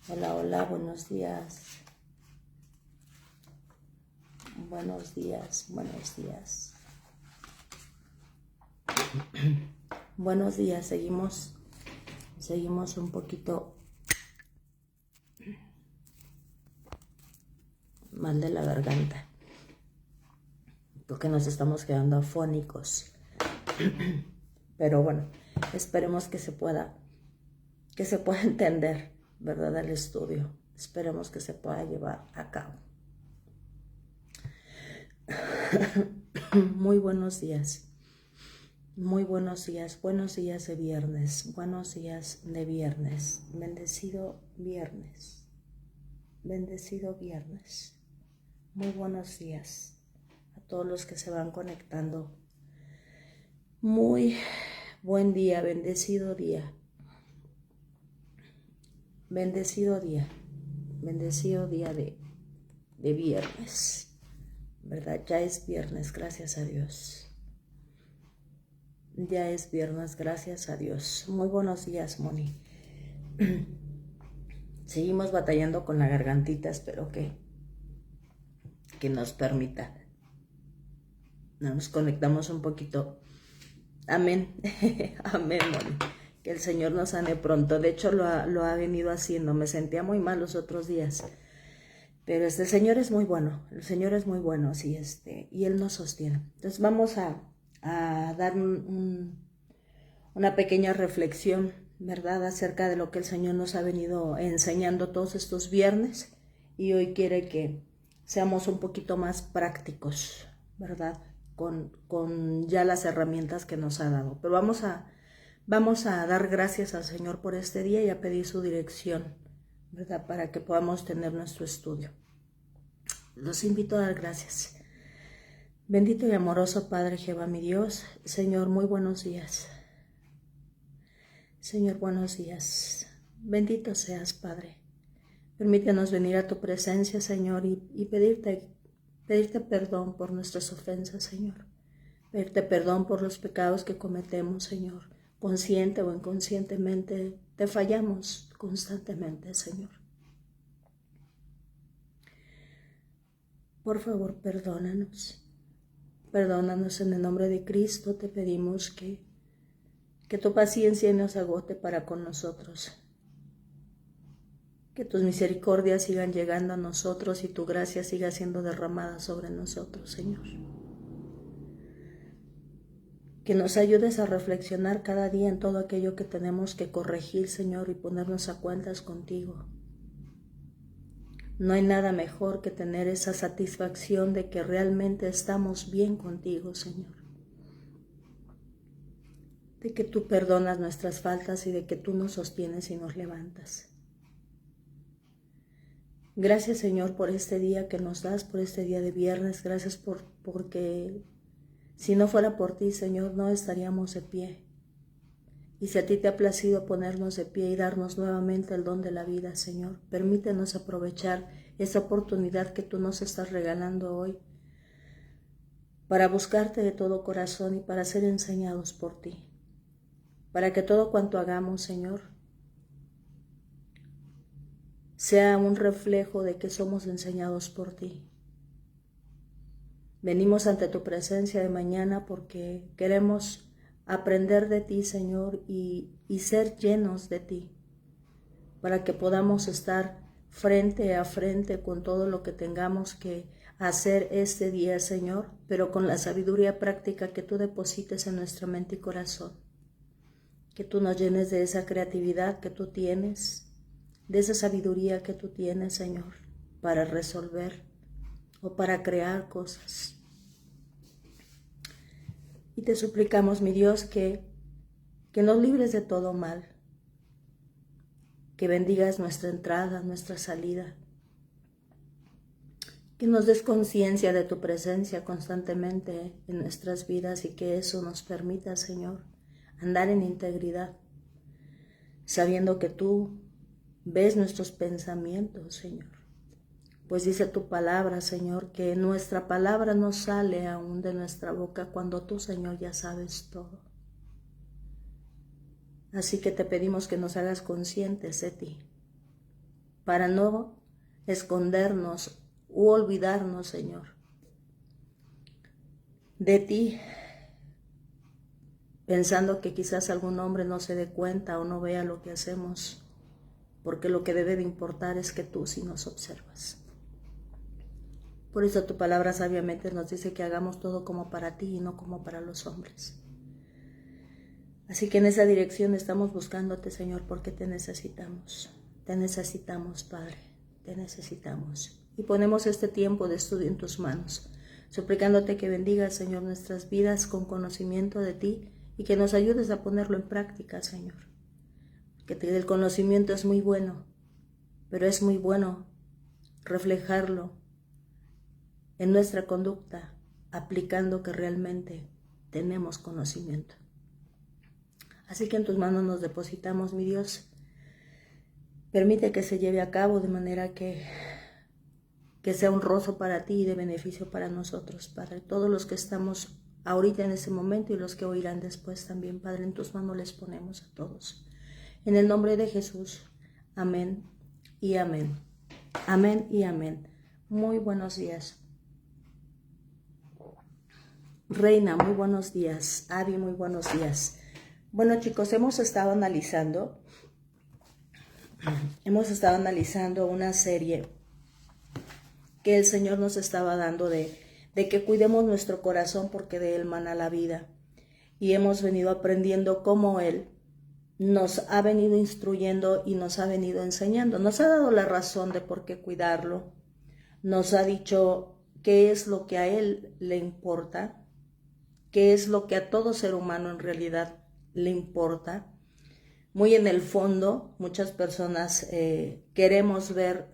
Hola, hola, buenos días. Buenos días, buenos días. Buenos días, seguimos un poquito mal de la garganta, porque nos estamos quedando afónicos. Pero bueno, esperemos que se pueda entender, ¿verdad? El estudio. Esperemos que se pueda llevar a cabo. Muy buenos días. Muy buenos días de viernes, buenos días de viernes, bendecido viernes, muy buenos días a todos los que se van conectando, muy buen día, bendecido día de viernes, ¿verdad? Ya es viernes, gracias a Dios. Ya es viernes, gracias a Dios. Muy buenos días, Moni. Seguimos batallando con la gargantita, espero que nos permita. Nos conectamos un poquito. Amén. Amén, Moni. Que el Señor nos sane pronto. De hecho, lo ha venido haciendo. Me sentía muy mal los otros días. Pero el Señor es muy bueno. El Señor es muy bueno, sí, y Él nos sostiene. Entonces vamos a dar una pequeña reflexión, ¿verdad? Acerca de lo que el Señor nos ha venido enseñando todos estos viernes. Y hoy quiere que seamos un poquito más prácticos, ¿verdad? Con ya las herramientas que nos ha dado. Pero vamos a dar gracias al Señor por este día y a pedir su dirección, ¿verdad? Para que podamos tener nuestro estudio. Los invito a dar gracias. Bendito y amoroso Padre Jehová mi Dios, Señor, muy buenos días. Señor, buenos días. Bendito seas, Padre. Permítenos venir a tu presencia, Señor, y pedirte perdón por nuestras ofensas, Señor. Pedirte perdón por los pecados que cometemos, Señor. Consciente o inconscientemente, te fallamos constantemente, Señor. Por favor, perdónanos. Perdónanos en el nombre de Cristo. Te pedimos que tu paciencia nos agote para con nosotros. Que tus misericordias sigan llegando a nosotros y tu gracia siga siendo derramada sobre nosotros, Señor. Que nos ayudes a reflexionar cada día en todo aquello que tenemos que corregir, Señor, y ponernos a cuentas contigo. No hay nada mejor que tener esa satisfacción de que realmente estamos bien contigo, Señor. De que tú perdonas nuestras faltas y de que tú nos sostienes y nos levantas. Gracias, Señor, por este día que nos das, por este día de viernes. Gracias porque si no fuera por ti, Señor, no estaríamos de pie. Y si a ti te ha placido ponernos de pie y darnos nuevamente el don de la vida, Señor, permítenos aprovechar esa oportunidad que tú nos estás regalando hoy para buscarte de todo corazón y para ser enseñados por ti. Para que todo cuanto hagamos, Señor, sea un reflejo de que somos enseñados por ti. Venimos ante tu presencia de mañana porque queremos aprender de ti, Señor, y ser llenos de ti, para que podamos estar frente a frente con todo lo que tengamos que hacer este día, Señor, pero con la sabiduría práctica que tú deposites en nuestra mente y corazón. Que tú nos llenes de esa creatividad que tú tienes, de esa sabiduría que tú tienes, Señor, para resolver o para crear cosas. Y te suplicamos, mi Dios, que nos libres de todo mal, que bendigas nuestra entrada, nuestra salida, que nos des conciencia de tu presencia constantemente en nuestras vidas y que eso nos permita, Señor, andar en integridad, sabiendo que tú ves nuestros pensamientos, Señor. Pues dice tu palabra, Señor, que nuestra palabra no sale aún de nuestra boca cuando tú, Señor, ya sabes todo. Así que te pedimos que nos hagas conscientes de ti, para no escondernos u olvidarnos, Señor, de ti, pensando que quizás algún hombre no se dé cuenta o no vea lo que hacemos, porque lo que debe de importar es que tú sí nos observas. Por eso tu palabra sabiamente nos dice que hagamos todo como para ti y no como para los hombres. Así que en esa dirección estamos buscándote, Señor, porque te necesitamos. Te necesitamos, Padre, te necesitamos. Y ponemos este tiempo de estudio en tus manos, suplicándote que bendigas, Señor, nuestras vidas con conocimiento de ti y que nos ayudes a ponerlo en práctica, Señor. Que el conocimiento es muy bueno, pero es muy bueno reflejarlo en nuestra conducta, aplicando que realmente tenemos conocimiento. Así que en tus manos nos depositamos, mi Dios. Permite que se lleve a cabo de manera que sea honroso para ti y de beneficio para nosotros, Padre. Todos los que estamos ahorita en ese momento y los que oirán después también, Padre, en tus manos les ponemos a todos. En el nombre de Jesús, amén y amén. Amén y amén. Muy buenos días. Reina, muy buenos días. Abby, muy buenos días. Bueno, chicos, hemos estado analizando una serie que el Señor nos estaba dando de que cuidemos nuestro corazón porque de él mana la vida. Y hemos venido aprendiendo cómo él nos ha venido instruyendo y nos ha venido enseñando. Nos ha dado la razón de por qué cuidarlo. Nos ha dicho qué es lo que a él le importa, qué es lo que a todo ser humano en realidad le importa. Muy en el fondo, muchas personas queremos ver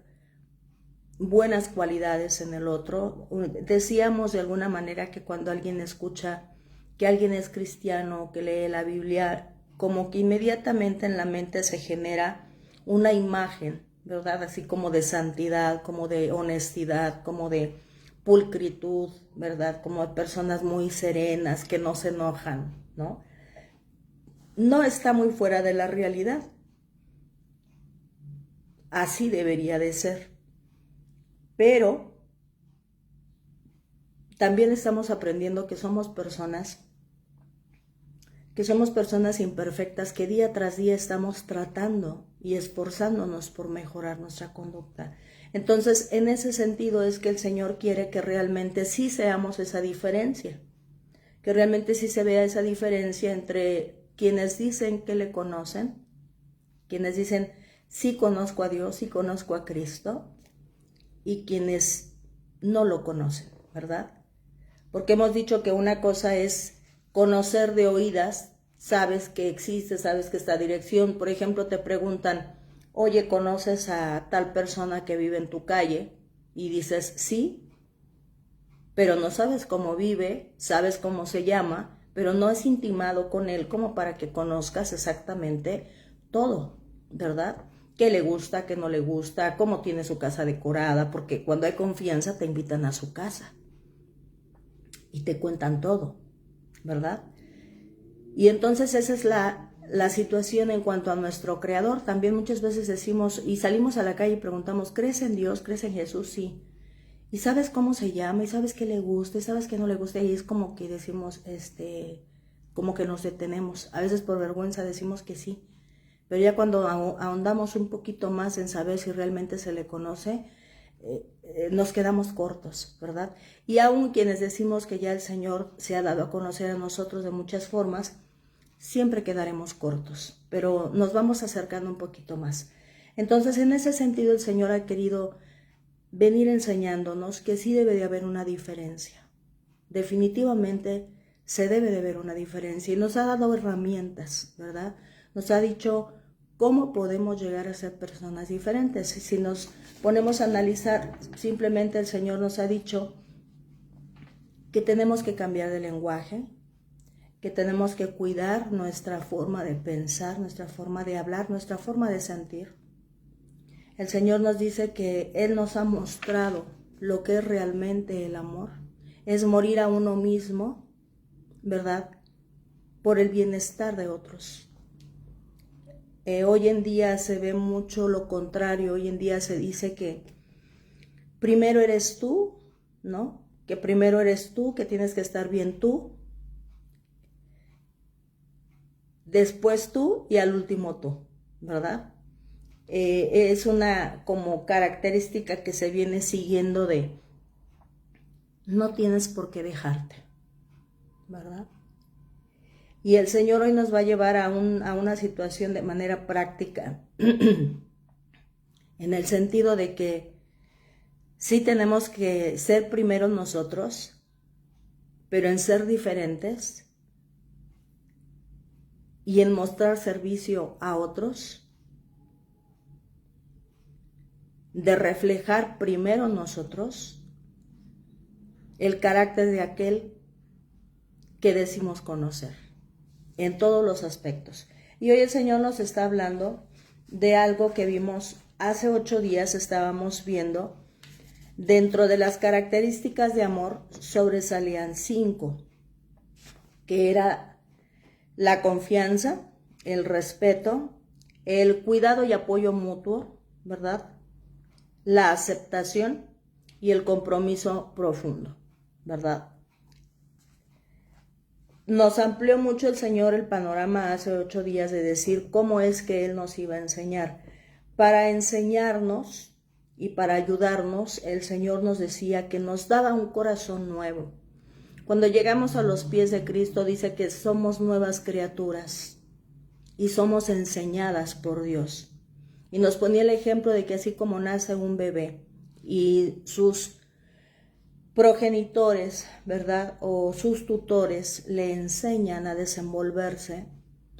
buenas cualidades en el otro. Decíamos de alguna manera que cuando alguien escucha que alguien es cristiano, que lee la Biblia, como que inmediatamente en la mente se genera una imagen, ¿verdad? Así como de santidad, como de honestidad, como de pulcritud, ¿verdad? Como de personas muy serenas, que no se enojan, ¿no? No está muy fuera de la realidad. Así debería de ser. Pero también estamos aprendiendo que somos personas imperfectas, que día tras día estamos tratando y esforzándonos por mejorar nuestra conducta. Entonces, en ese sentido es que el Señor quiere que realmente sí seamos esa diferencia, que realmente sí se vea esa diferencia entre quienes dicen que le conocen, quienes dicen sí conozco a Dios, sí conozco a Cristo, y quienes no lo conocen, ¿verdad? Porque hemos dicho que una cosa es conocer de oídas, sabes que existe, sabes que esta dirección, por ejemplo, te preguntan, oye, ¿conoces a tal persona que vive en tu calle? Y dices, sí, pero no sabes cómo vive, sabes cómo se llama, pero no has intimado con él como para que conozcas exactamente todo, ¿verdad? Qué le gusta, qué no le gusta, cómo tiene su casa decorada, porque cuando hay confianza te invitan a su casa y te cuentan todo, ¿verdad? Y entonces esa es la situación en cuanto a nuestro Creador. También muchas veces decimos y salimos a la calle y preguntamos, ¿crees en Dios? ¿Crees en Jesús? Sí. ¿Y sabes cómo se llama? ¿Y sabes qué le gusta? ¿Y sabes qué no le gusta? Y es como que decimos, como que nos detenemos. A veces por vergüenza decimos que sí. Pero ya cuando ahondamos un poquito más en saber si realmente se le conoce, nos quedamos cortos, ¿verdad? Y aún quienes decimos que ya el Señor se ha dado a conocer a nosotros de muchas formas, siempre quedaremos cortos, pero nos vamos acercando un poquito más. Entonces, en ese sentido, el Señor ha querido venir enseñándonos que sí debe de haber una diferencia. Definitivamente se debe de ver una diferencia y nos ha dado herramientas, ¿verdad? Nos ha dicho cómo podemos llegar a ser personas diferentes. Si nos ponemos a analizar, simplemente el Señor nos ha dicho que tenemos que cambiar de lenguaje, que tenemos que cuidar nuestra forma de pensar, nuestra forma de hablar, nuestra forma de sentir. El Señor nos dice que Él nos ha mostrado lo que es realmente el amor. Es morir a uno mismo, ¿verdad? Por el bienestar de otros. Hoy en día se ve mucho lo contrario. Hoy en día se dice que primero eres tú, ¿no? Que primero eres tú, que tienes que estar bien tú, después tú y al último tú, ¿verdad? Es una como característica que se viene siguiendo de no tienes por qué dejarte, ¿verdad? Y el Señor hoy nos va a llevar a una situación de manera práctica, en el sentido de que sí tenemos que ser primero nosotros, pero en ser diferentes y en mostrar servicio a otros, de reflejar primero nosotros el carácter de aquel que decimos conocer, en todos los aspectos. Y hoy el Señor nos está hablando de algo que vimos hace 8 días, estábamos viendo, dentro de las características de amor sobresalían 5, que era la confianza, el respeto, el cuidado y apoyo mutuo, ¿verdad? La aceptación y el compromiso profundo, ¿verdad? Nos amplió mucho el Señor el panorama hace 8 días de decir cómo es que Él nos iba a enseñar. Para enseñarnos y para ayudarnos, el Señor nos decía que nos daba un corazón nuevo. Cuando llegamos a los pies de Cristo, dice que somos nuevas criaturas y somos enseñadas por Dios. Y nos ponía el ejemplo de que así como nace un bebé y sus progenitores, ¿verdad? O sus tutores le enseñan a desenvolverse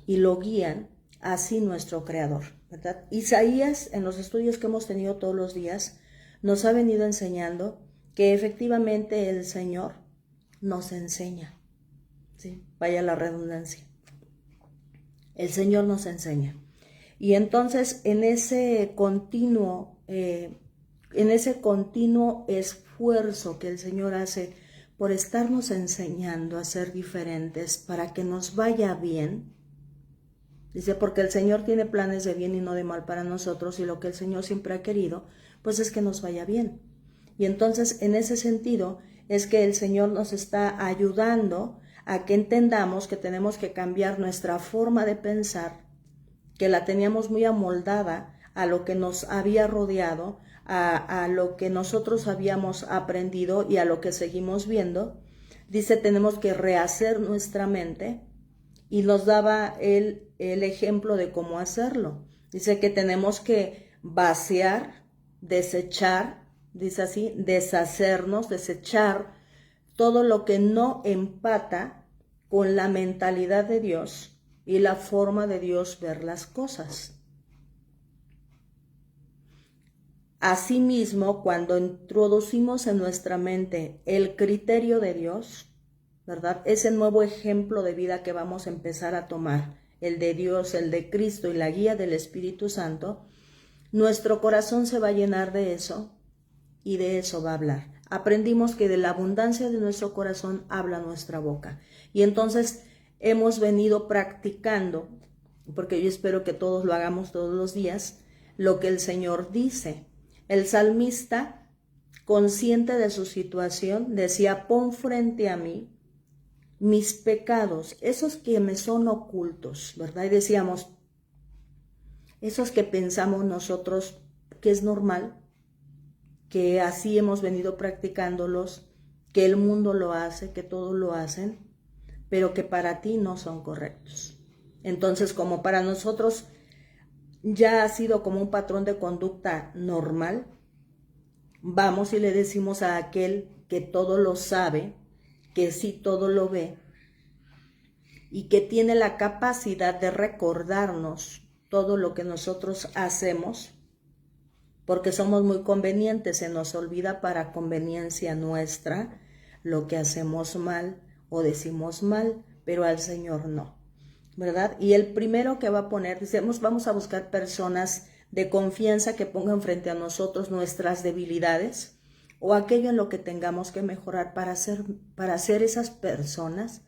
y lo guían, así nuestro Creador, ¿verdad? Isaías, en los estudios que hemos tenido todos los días, nos ha venido enseñando que efectivamente el Señor nos enseña, ¿sí? Vaya la redundancia. El Señor nos enseña. Y entonces en ese continuo esfuerzo que el Señor hace por estarnos enseñando a ser diferentes para que nos vaya bien, dice, porque el Señor tiene planes de bien y no de mal para nosotros, y lo que el Señor siempre ha querido, pues es que nos vaya bien. Y entonces en ese sentido es que el Señor nos está ayudando a que entendamos que tenemos que cambiar nuestra forma de pensar, que la teníamos muy amoldada a lo que nos había rodeado, a lo que nosotros habíamos aprendido y a lo que seguimos viendo. Dice, tenemos que rehacer nuestra mente, y nos daba el ejemplo de cómo hacerlo. Dice que tenemos que vaciar, desechar, dice así, deshacernos, desechar todo lo que no empata con la mentalidad de Dios y la forma de Dios ver las cosas. Asimismo, cuando introducimos en nuestra mente el criterio de Dios, ¿verdad? Ese nuevo ejemplo de vida que vamos a empezar a tomar, el de Dios, el de Cristo y la guía del Espíritu Santo, nuestro corazón se va a llenar de eso y de eso va a hablar. Aprendimos que de la abundancia de nuestro corazón habla nuestra boca. Y entonces hemos venido practicando, porque yo espero que todos lo hagamos todos los días, lo que el Señor dice. El salmista, consciente de su situación, decía, pon frente a mí mis pecados, esos que me son ocultos, ¿verdad? Y decíamos, esos que pensamos nosotros que es normal, que así hemos venido practicándolos, que el mundo lo hace, que todos lo hacen, pero que para ti no son correctos. Entonces, como para nosotros ya ha sido como un patrón de conducta normal, vamos y le decimos a aquel que todo lo sabe, que sí todo lo ve, y que tiene la capacidad de recordarnos todo lo que nosotros hacemos, porque somos muy convenientes, se nos olvida para conveniencia nuestra lo que hacemos mal o decimos mal, pero al Señor no, ¿verdad? Y el primero que va a poner, decimos, vamos a buscar personas de confianza que pongan frente a nosotros nuestras debilidades o aquello en lo que tengamos que mejorar para ser esas personas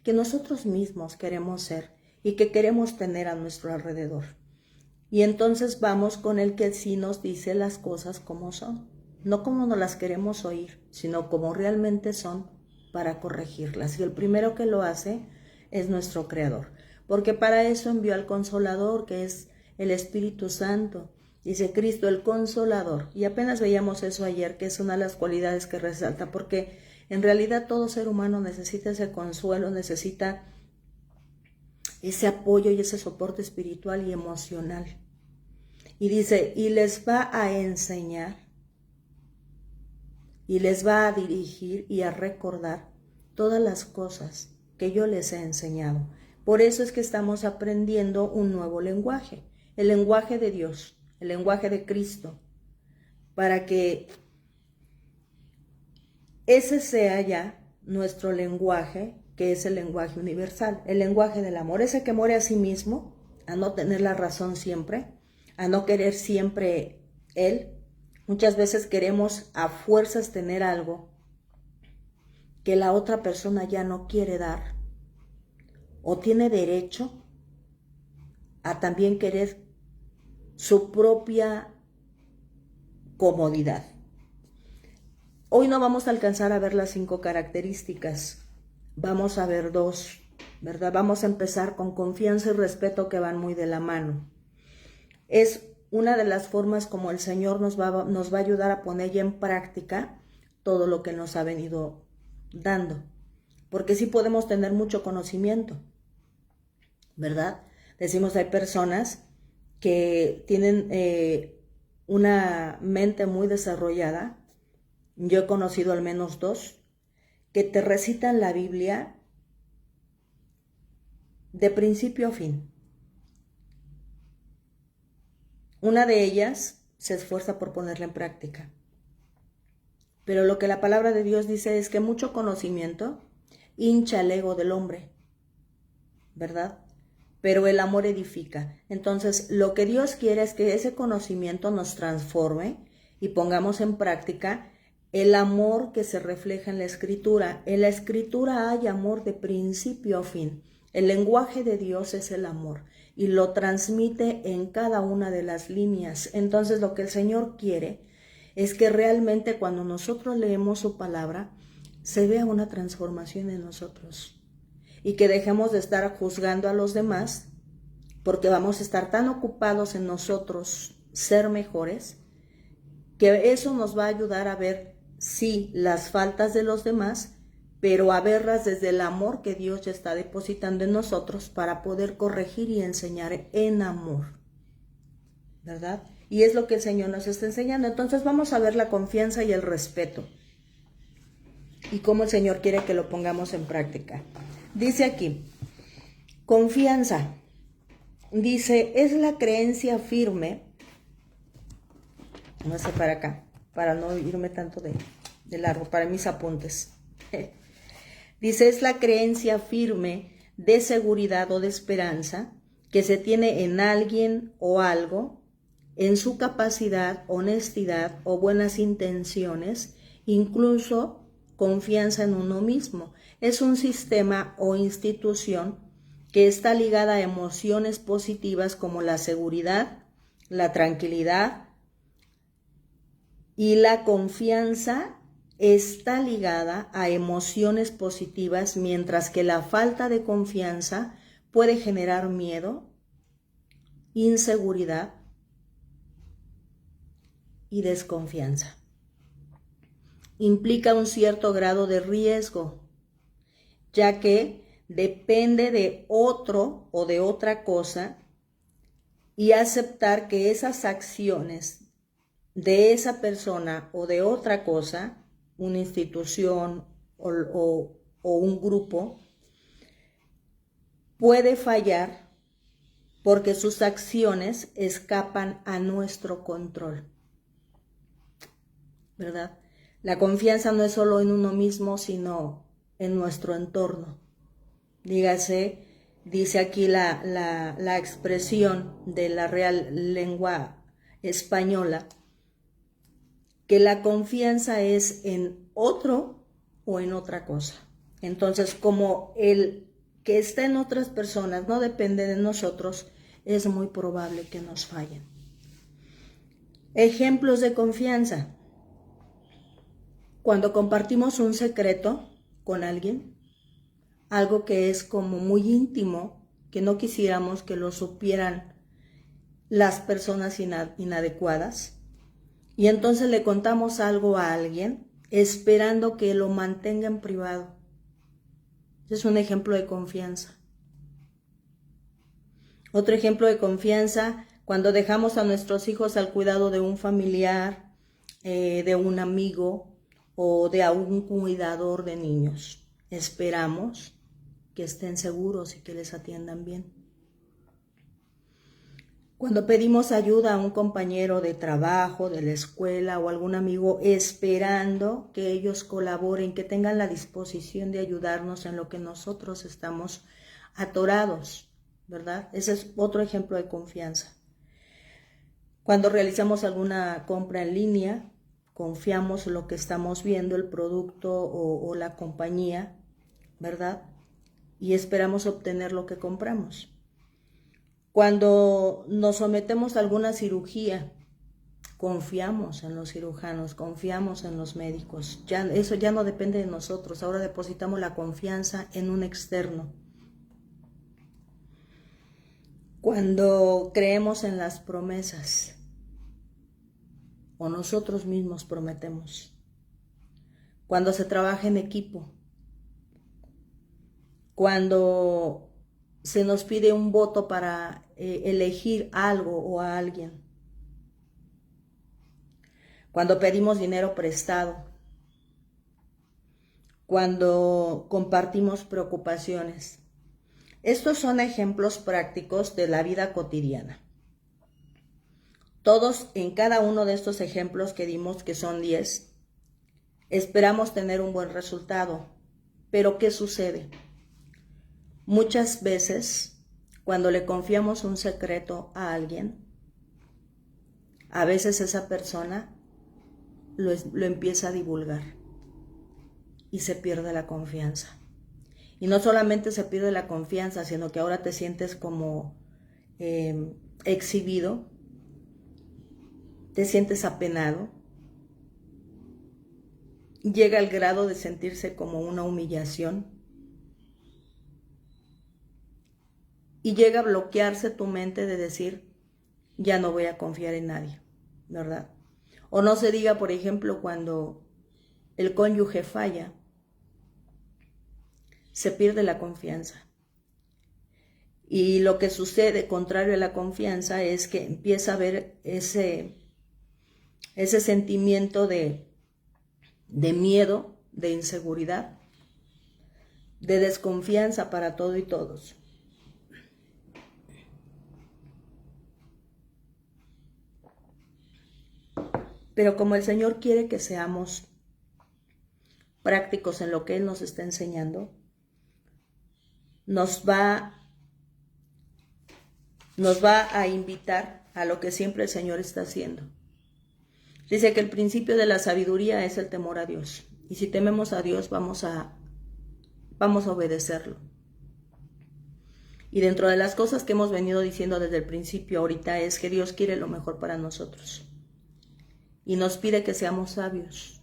que nosotros mismos queremos ser y que queremos tener a nuestro alrededor. Y entonces vamos con el que sí nos dice las cosas como son, no como nos las queremos oír, sino como realmente son para corregirlas. Y el primero que lo hace es nuestro Creador, porque para eso envió al Consolador, que es el Espíritu Santo. Dice Cristo, el Consolador. Y apenas veíamos eso ayer, que es una de las cualidades que resalta, porque en realidad todo ser humano necesita ese consuelo, necesita ese apoyo y ese soporte espiritual y emocional. Y dice, y les va a enseñar, y les va a dirigir y a recordar todas las cosas que yo les he enseñado. Por eso es que estamos aprendiendo un nuevo lenguaje, el lenguaje de Dios, el lenguaje de Cristo, para que ese sea ya nuestro lenguaje, que es el lenguaje universal, el lenguaje del amor, ese que muere a sí mismo, a no tener la razón siempre, a no querer siempre él. Muchas veces queremos a fuerzas tener algo que la otra persona ya no quiere dar, o tiene derecho a también querer su propia comodidad. Hoy no vamos a alcanzar a ver las 5 características, vamos a ver 2, ¿verdad? Vamos a empezar con confianza y respeto, que van muy de la mano. Es una de las formas como el Señor nos va a ayudar a poner ya en práctica todo lo que nos ha venido dando, porque sí podemos tener mucho conocimiento, ¿verdad? Decimos, hay personas que tienen una mente muy desarrollada. Yo he conocido al menos 2 que te recitan la Biblia de principio a fin. Una de ellas se esfuerza por ponerla en práctica. Pero lo que la palabra de Dios dice es que mucho conocimiento hincha el ego del hombre, ¿verdad? Pero el amor edifica. Entonces, lo que Dios quiere es que ese conocimiento nos transforme y pongamos en práctica el amor que se refleja en la Escritura. En la Escritura hay amor de principio a fin. El lenguaje de Dios es el amor y lo transmite en cada una de las líneas. Entonces, lo que el Señor quiere es que realmente cuando nosotros leemos su palabra, se vea una transformación en nosotros y que dejemos de estar juzgando a los demás, porque vamos a estar tan ocupados en nosotros ser mejores, que eso nos va a ayudar a ver, sí, las faltas de los demás, pero a verlas desde el amor que Dios ya está depositando en nosotros para poder corregir y enseñar en amor, ¿verdad? Y es lo que el Señor nos está enseñando. Entonces vamos a ver la confianza y el respeto y cómo el Señor quiere que lo pongamos en práctica. Dice aquí, confianza, dice, es la creencia firme, no sé para acá, para no irme tanto de largo, para mis apuntes. Dice, es la creencia firme de seguridad o de esperanza que se tiene en alguien o algo, en su capacidad, honestidad o buenas intenciones, incluso confianza en uno mismo. Es un sistema o institución que está ligada a emociones positivas como la seguridad, la tranquilidad, y la confianza está ligada a emociones positivas, mientras que la falta de confianza puede generar miedo, inseguridad y desconfianza. Implica un cierto grado de riesgo, ya que depende de otro o de otra cosa, y aceptar que esas acciones de esa persona o de otra cosa, una institución o un grupo, puede fallar porque sus acciones escapan a nuestro control, ¿verdad? La confianza no es solo en uno mismo, sino en nuestro entorno. Dígase, dice aquí la expresión de la Real Lengua Española, que la confianza es en otro o en otra cosa. Entonces, como el que está en otras personas no depende de nosotros, es muy probable que nos fallen. Ejemplos de confianza. Cuando compartimos un secreto con alguien, algo que es como muy íntimo, que no quisiéramos que lo supieran las personas inadecuadas, y entonces le contamos algo a alguien esperando que lo mantenga en privado. Es un ejemplo de confianza. Otro ejemplo de confianza, cuando dejamos a nuestros hijos al cuidado de un familiar, de un amigo o de un cuidador de niños. Esperamos que estén seguros y que les atiendan bien. Cuando pedimos ayuda a un compañero de trabajo, de la escuela o algún amigo, esperando que ellos colaboren, que tengan la disposición de ayudarnos en lo que nosotros estamos atorados, ¿verdad? Ese es otro ejemplo de confianza. Cuando realizamos alguna compra en línea, confiamos en lo que estamos viendo, el producto o la compañía, ¿verdad? Y esperamos obtener lo que compramos. Cuando nos sometemos a alguna cirugía, confiamos en los cirujanos, confiamos en los médicos. Eso ya no depende de nosotros, ahora depositamos la confianza en un externo. Cuando creemos en las promesas, o nosotros mismos prometemos. Cuando se trabaja en equipo. Cuando se nos pide un voto para elegir algo o a alguien. Cuando pedimos dinero prestado. Cuando compartimos preocupaciones. Estos son ejemplos prácticos de la vida cotidiana. Todos en cada uno de estos ejemplos que dimos, que son 10, esperamos tener un buen resultado. Pero ¿qué sucede? Muchas veces, cuando le confiamos un secreto a alguien, a veces esa persona lo empieza a divulgar y se pierde la confianza. Y no solamente se pierde la confianza, sino que ahora te sientes como exhibido, te sientes apenado, llega al grado de sentirse como una humillación y llega a bloquearse tu mente de decir, ya no voy a confiar en nadie, ¿verdad? O no se diga, por ejemplo, cuando el cónyuge falla, se pierde la confianza. Y lo que sucede, contrario a la confianza, es que empieza a haber ese sentimiento de miedo, de inseguridad, de desconfianza para todo y todos. Pero como el Señor quiere que seamos prácticos en lo que Él nos está enseñando, nos va a invitar a lo que siempre el Señor está haciendo. Dice que el principio de la sabiduría es el temor a Dios. Y si tememos a Dios, vamos a obedecerlo. Y dentro de las cosas que hemos venido diciendo desde el principio ahorita es que Dios quiere lo mejor para nosotros. Y nos pide que seamos sabios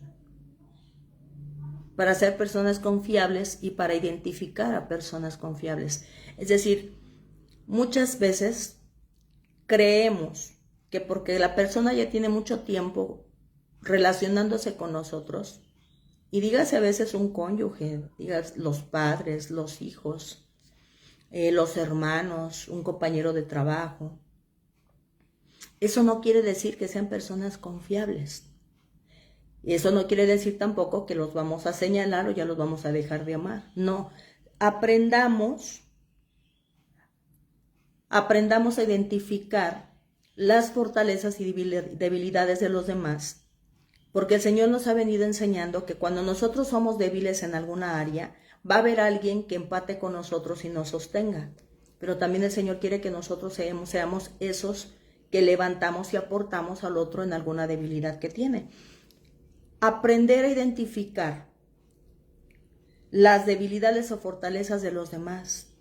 para ser personas confiables y para identificar a personas confiables. Es decir, muchas veces creemos que porque la persona ya tiene mucho tiempo relacionándose con nosotros, y dígase a veces un cónyuge, dígase los padres, los hijos, los hermanos, un compañero de trabajo, eso no quiere decir que sean personas confiables. Y eso no quiere decir tampoco que los vamos a señalar o ya los vamos a dejar de amar. No, aprendamos a identificar las fortalezas y debilidades de los demás, porque el Señor nos ha venido enseñando que cuando nosotros somos débiles en alguna área, va a haber alguien que empate con nosotros y nos sostenga. Pero también el Señor quiere que nosotros seamos esos que levantamos y aportamos al otro en alguna debilidad que tiene. Aprender a identificar las debilidades o fortalezas de los demás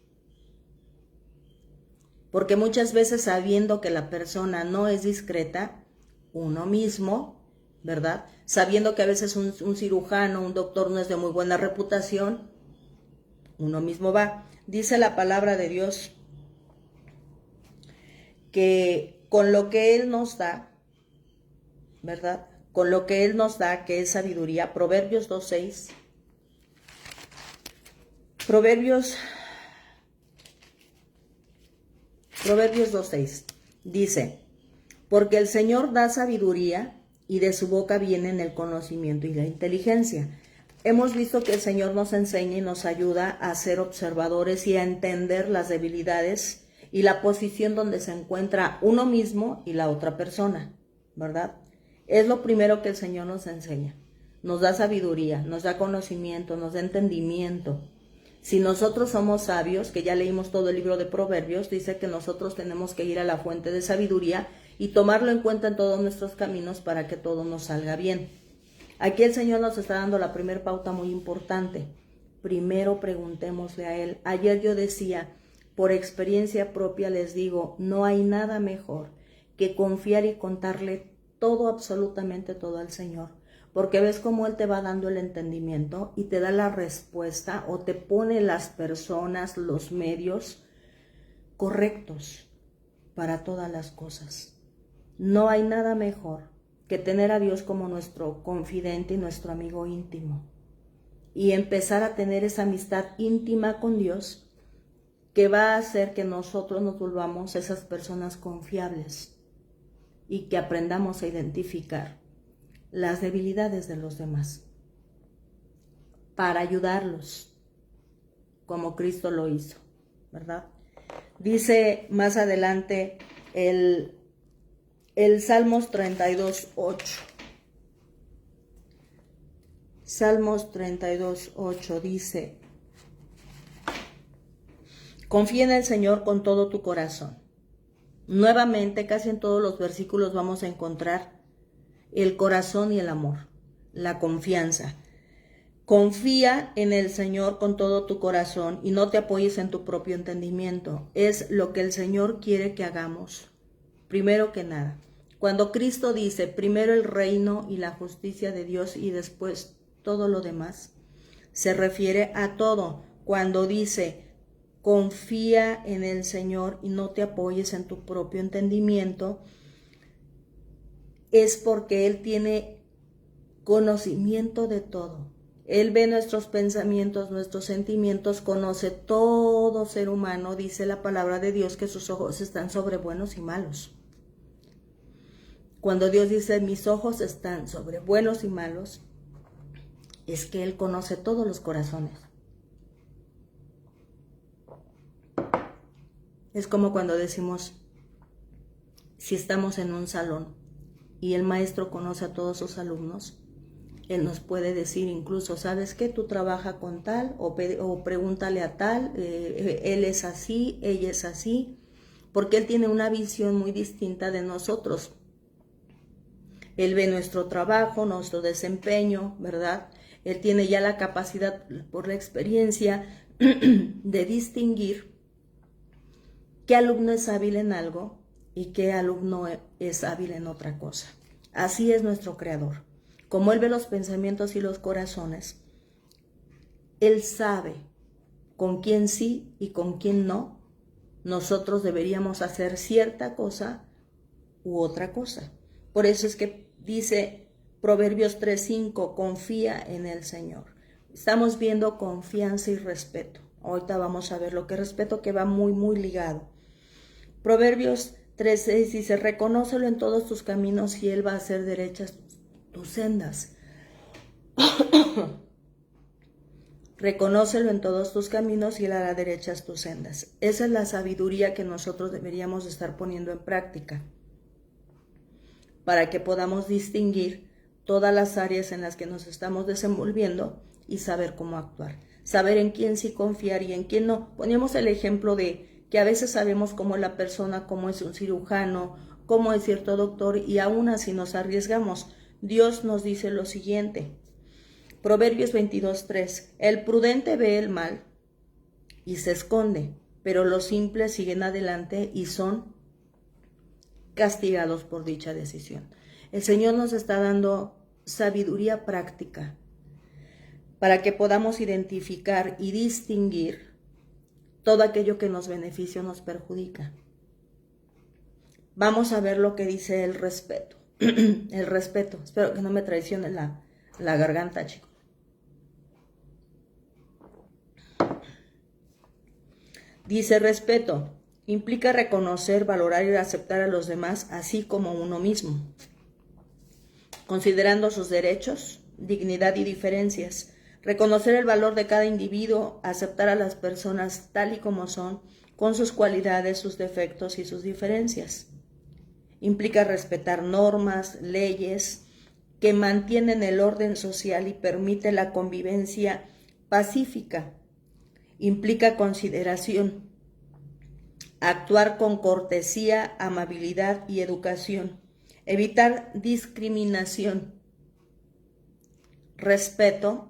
Porque muchas veces sabiendo que la persona no es discreta, uno mismo, ¿verdad? Sabiendo que a veces un cirujano, un doctor no es de muy buena reputación, uno mismo va. Dice la palabra de Dios que con lo que Él nos da, ¿verdad? Con lo que Él nos da, que es sabiduría, Proverbios 2:6. Proverbios 2:6 dice, porque el Señor da sabiduría y de su boca vienen el conocimiento y la inteligencia. Hemos visto que el Señor nos enseña y nos ayuda a ser observadores y a entender las debilidades y la posición donde se encuentra uno mismo y la otra persona, ¿verdad? Es lo primero que el Señor nos enseña. Nos da sabiduría, nos da conocimiento, nos da entendimiento. Si nosotros somos sabios, que ya leímos todo el libro de Proverbios, dice que nosotros tenemos que ir a la fuente de sabiduría y tomarlo en cuenta en todos nuestros caminos para que todo nos salga bien. Aquí el Señor nos está dando la primera pauta muy importante. Primero preguntémosle a Él. Ayer yo decía, por experiencia propia les digo, no hay nada mejor que confiar y contarle todo, absolutamente todo al Señor. Porque ves cómo Él te va dando el entendimiento y te da la respuesta o te pone las personas, los medios correctos para todas las cosas. No hay nada mejor que tener a Dios como nuestro confidente y nuestro amigo íntimo. Y empezar a tener esa amistad íntima con Dios que va a hacer que nosotros nos volvamos esas personas confiables y que aprendamos a identificar las debilidades de los demás para ayudarlos como Cristo lo hizo, ¿verdad? Dice más adelante el Salmos 32:8. Salmos 32:8 dice, confía en el Señor con todo tu corazón. Nuevamente, casi en todos los versículos vamos a encontrar el corazón y el amor, la confianza. Confía en el Señor con todo tu corazón y no te apoyes en tu propio entendimiento. Es lo que el Señor quiere que hagamos. Primero que nada, cuando Cristo dice primero el reino y la justicia de Dios y después todo lo demás, se refiere a todo. Cuando dice confía en el Señor y no te apoyes en tu propio entendimiento, es porque Él tiene conocimiento de todo. Él ve nuestros pensamientos, nuestros sentimientos, conoce todo ser humano. Dice la palabra de Dios que sus ojos están sobre buenos y malos. Cuando Dios dice mis ojos están sobre buenos y malos, es que Él conoce todos los corazones. Es como cuando decimos, si estamos en un salón y el maestro conoce a todos sus alumnos, Él nos puede decir incluso, ¿sabes qué? Tú trabajas con tal o pregúntale a tal, él es así, ella es así, porque Él tiene una visión muy distinta de nosotros. Él ve nuestro trabajo, nuestro desempeño, ¿verdad? Él tiene ya la capacidad, por la experiencia, de distinguir qué alumno es hábil en algo y qué alumno es hábil en otra cosa. Así es nuestro Creador. Como Él ve los pensamientos y los corazones, Él sabe con quién sí y con quién no nosotros deberíamos hacer cierta cosa u otra cosa. Por eso es que dice Proverbios 3:5, confía en el Señor. Estamos viendo confianza y respeto. Ahorita vamos a ver lo que respeto, que va muy, muy ligado. Proverbios 3:6 dice, reconócelo en todos tus caminos y Él va a hacer derechas tus sendas. Reconócelo en todos tus caminos y Él hará derechas tus sendas. Esa es la sabiduría que nosotros deberíamos estar poniendo en práctica para que podamos distinguir todas las áreas en las que nos estamos desenvolviendo y saber cómo actuar. Saber en quién sí confiar y en quién no. Poníamos el ejemplo de que a veces sabemos cómo es la persona, cómo es un cirujano, cómo es cierto doctor y aún así nos arriesgamos. Dios nos dice lo siguiente, Proverbios 22:3, el prudente ve el mal y se esconde, pero los simples siguen adelante y son castigados por dicha decisión. El Señor nos está dando sabiduría práctica para que podamos identificar y distinguir todo aquello que nos beneficia o nos perjudica. Vamos a ver lo que dice el respeto. El respeto. Espero que no me traicione la garganta, chicos. Dice: respeto implica reconocer, valorar y aceptar a los demás, así como uno mismo, considerando sus derechos, dignidad y diferencias. Reconocer el valor de cada individuo, aceptar a las personas tal y como son, con sus cualidades, sus defectos y sus diferencias. Implica respetar normas, leyes que mantienen el orden social y permiten la convivencia pacífica. Implica consideración, actuar con cortesía, amabilidad y educación. Evitar discriminación. Respeto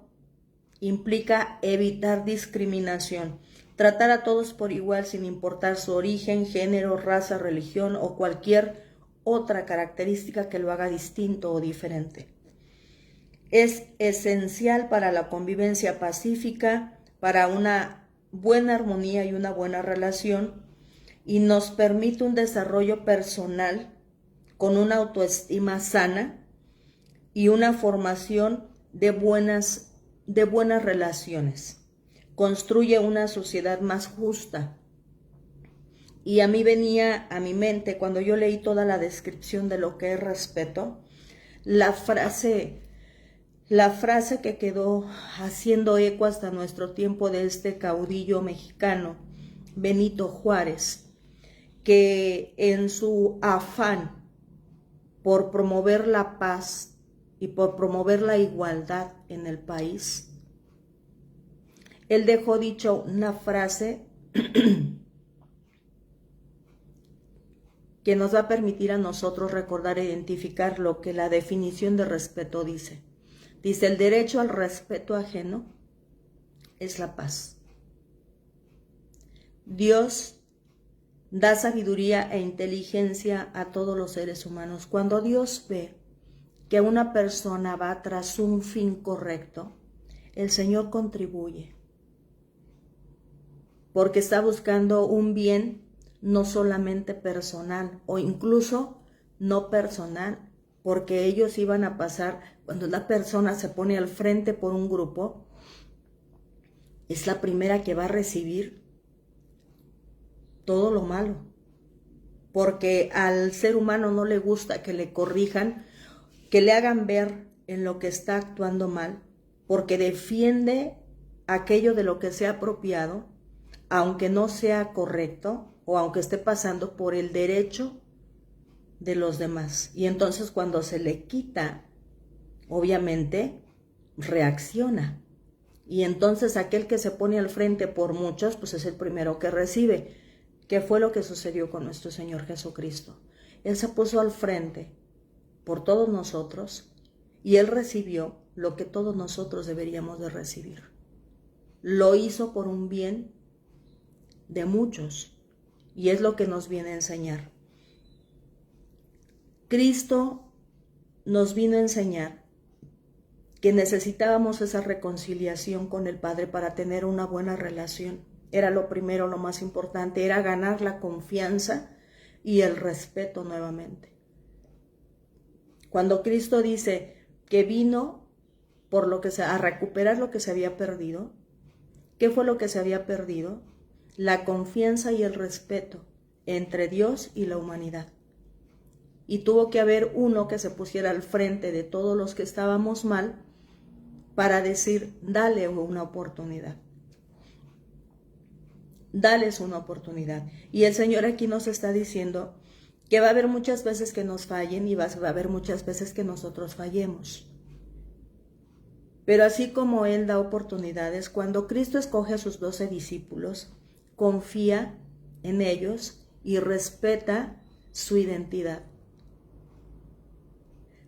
implica evitar discriminación. Tratar a todos por igual sin importar su origen, género, raza, religión o cualquier otra característica que lo haga distinto o diferente. Es esencial para la convivencia pacífica, para una buena armonía y una buena relación, y nos permite un desarrollo personal con una autoestima sana y una formación de buenas relaciones. Construye una sociedad más justa. Y a mí venía a mi mente, cuando yo leí toda la descripción de lo que es respeto, la frase que quedó haciendo eco hasta nuestro tiempo de este caudillo mexicano, Benito Juárez, que en su afán por promover la paz y por promover la igualdad en el país, él dejó dicho una frase que nos va a permitir a nosotros recordar e identificar lo que la definición de respeto dice. Dice: el derecho al respeto ajeno es la paz. Dios da sabiduría e inteligencia a todos los seres humanos. Cuando Dios ve que una persona va tras un fin correcto, el Señor contribuye, porque está buscando un bien no solamente personal o incluso no personal, porque ellos iban a pasar, cuando la persona se pone al frente por un grupo, es la primera que va a recibir todo lo malo, porque al ser humano no le gusta que le corrijan, que le hagan ver en lo que está actuando mal, porque defiende aquello de lo que sea apropiado, aunque no sea correcto o aunque esté pasando por el derecho de los demás. Y entonces cuando se le quita, obviamente reacciona. Y entonces aquel que se pone al frente por muchos, pues es el primero que recibe. ¿Qué fue lo que sucedió con nuestro Señor Jesucristo? Él se puso al frente por todos nosotros y Él recibió lo que todos nosotros deberíamos de recibir. Lo hizo por un bien de muchos y es lo que nos viene a enseñar. Cristo nos vino a enseñar que necesitábamos esa reconciliación con el Padre para tener una buena relación. Era lo primero, lo más importante, era ganar la confianza y el respeto nuevamente. Cuando Cristo dice que vino por lo que a recuperar lo que se había perdido, ¿qué fue lo que se había perdido? La confianza y el respeto entre Dios y la humanidad. Y tuvo que haber uno que se pusiera al frente de todos los que estábamos mal para decir: dale una oportunidad. Dales una oportunidad. Y el Señor aquí nos está diciendo que va a haber muchas veces que nos fallen y va a haber muchas veces que nosotros fallemos. Pero así como Él da oportunidades, cuando Cristo escoge a sus 12 discípulos, confía en ellos y respeta su identidad,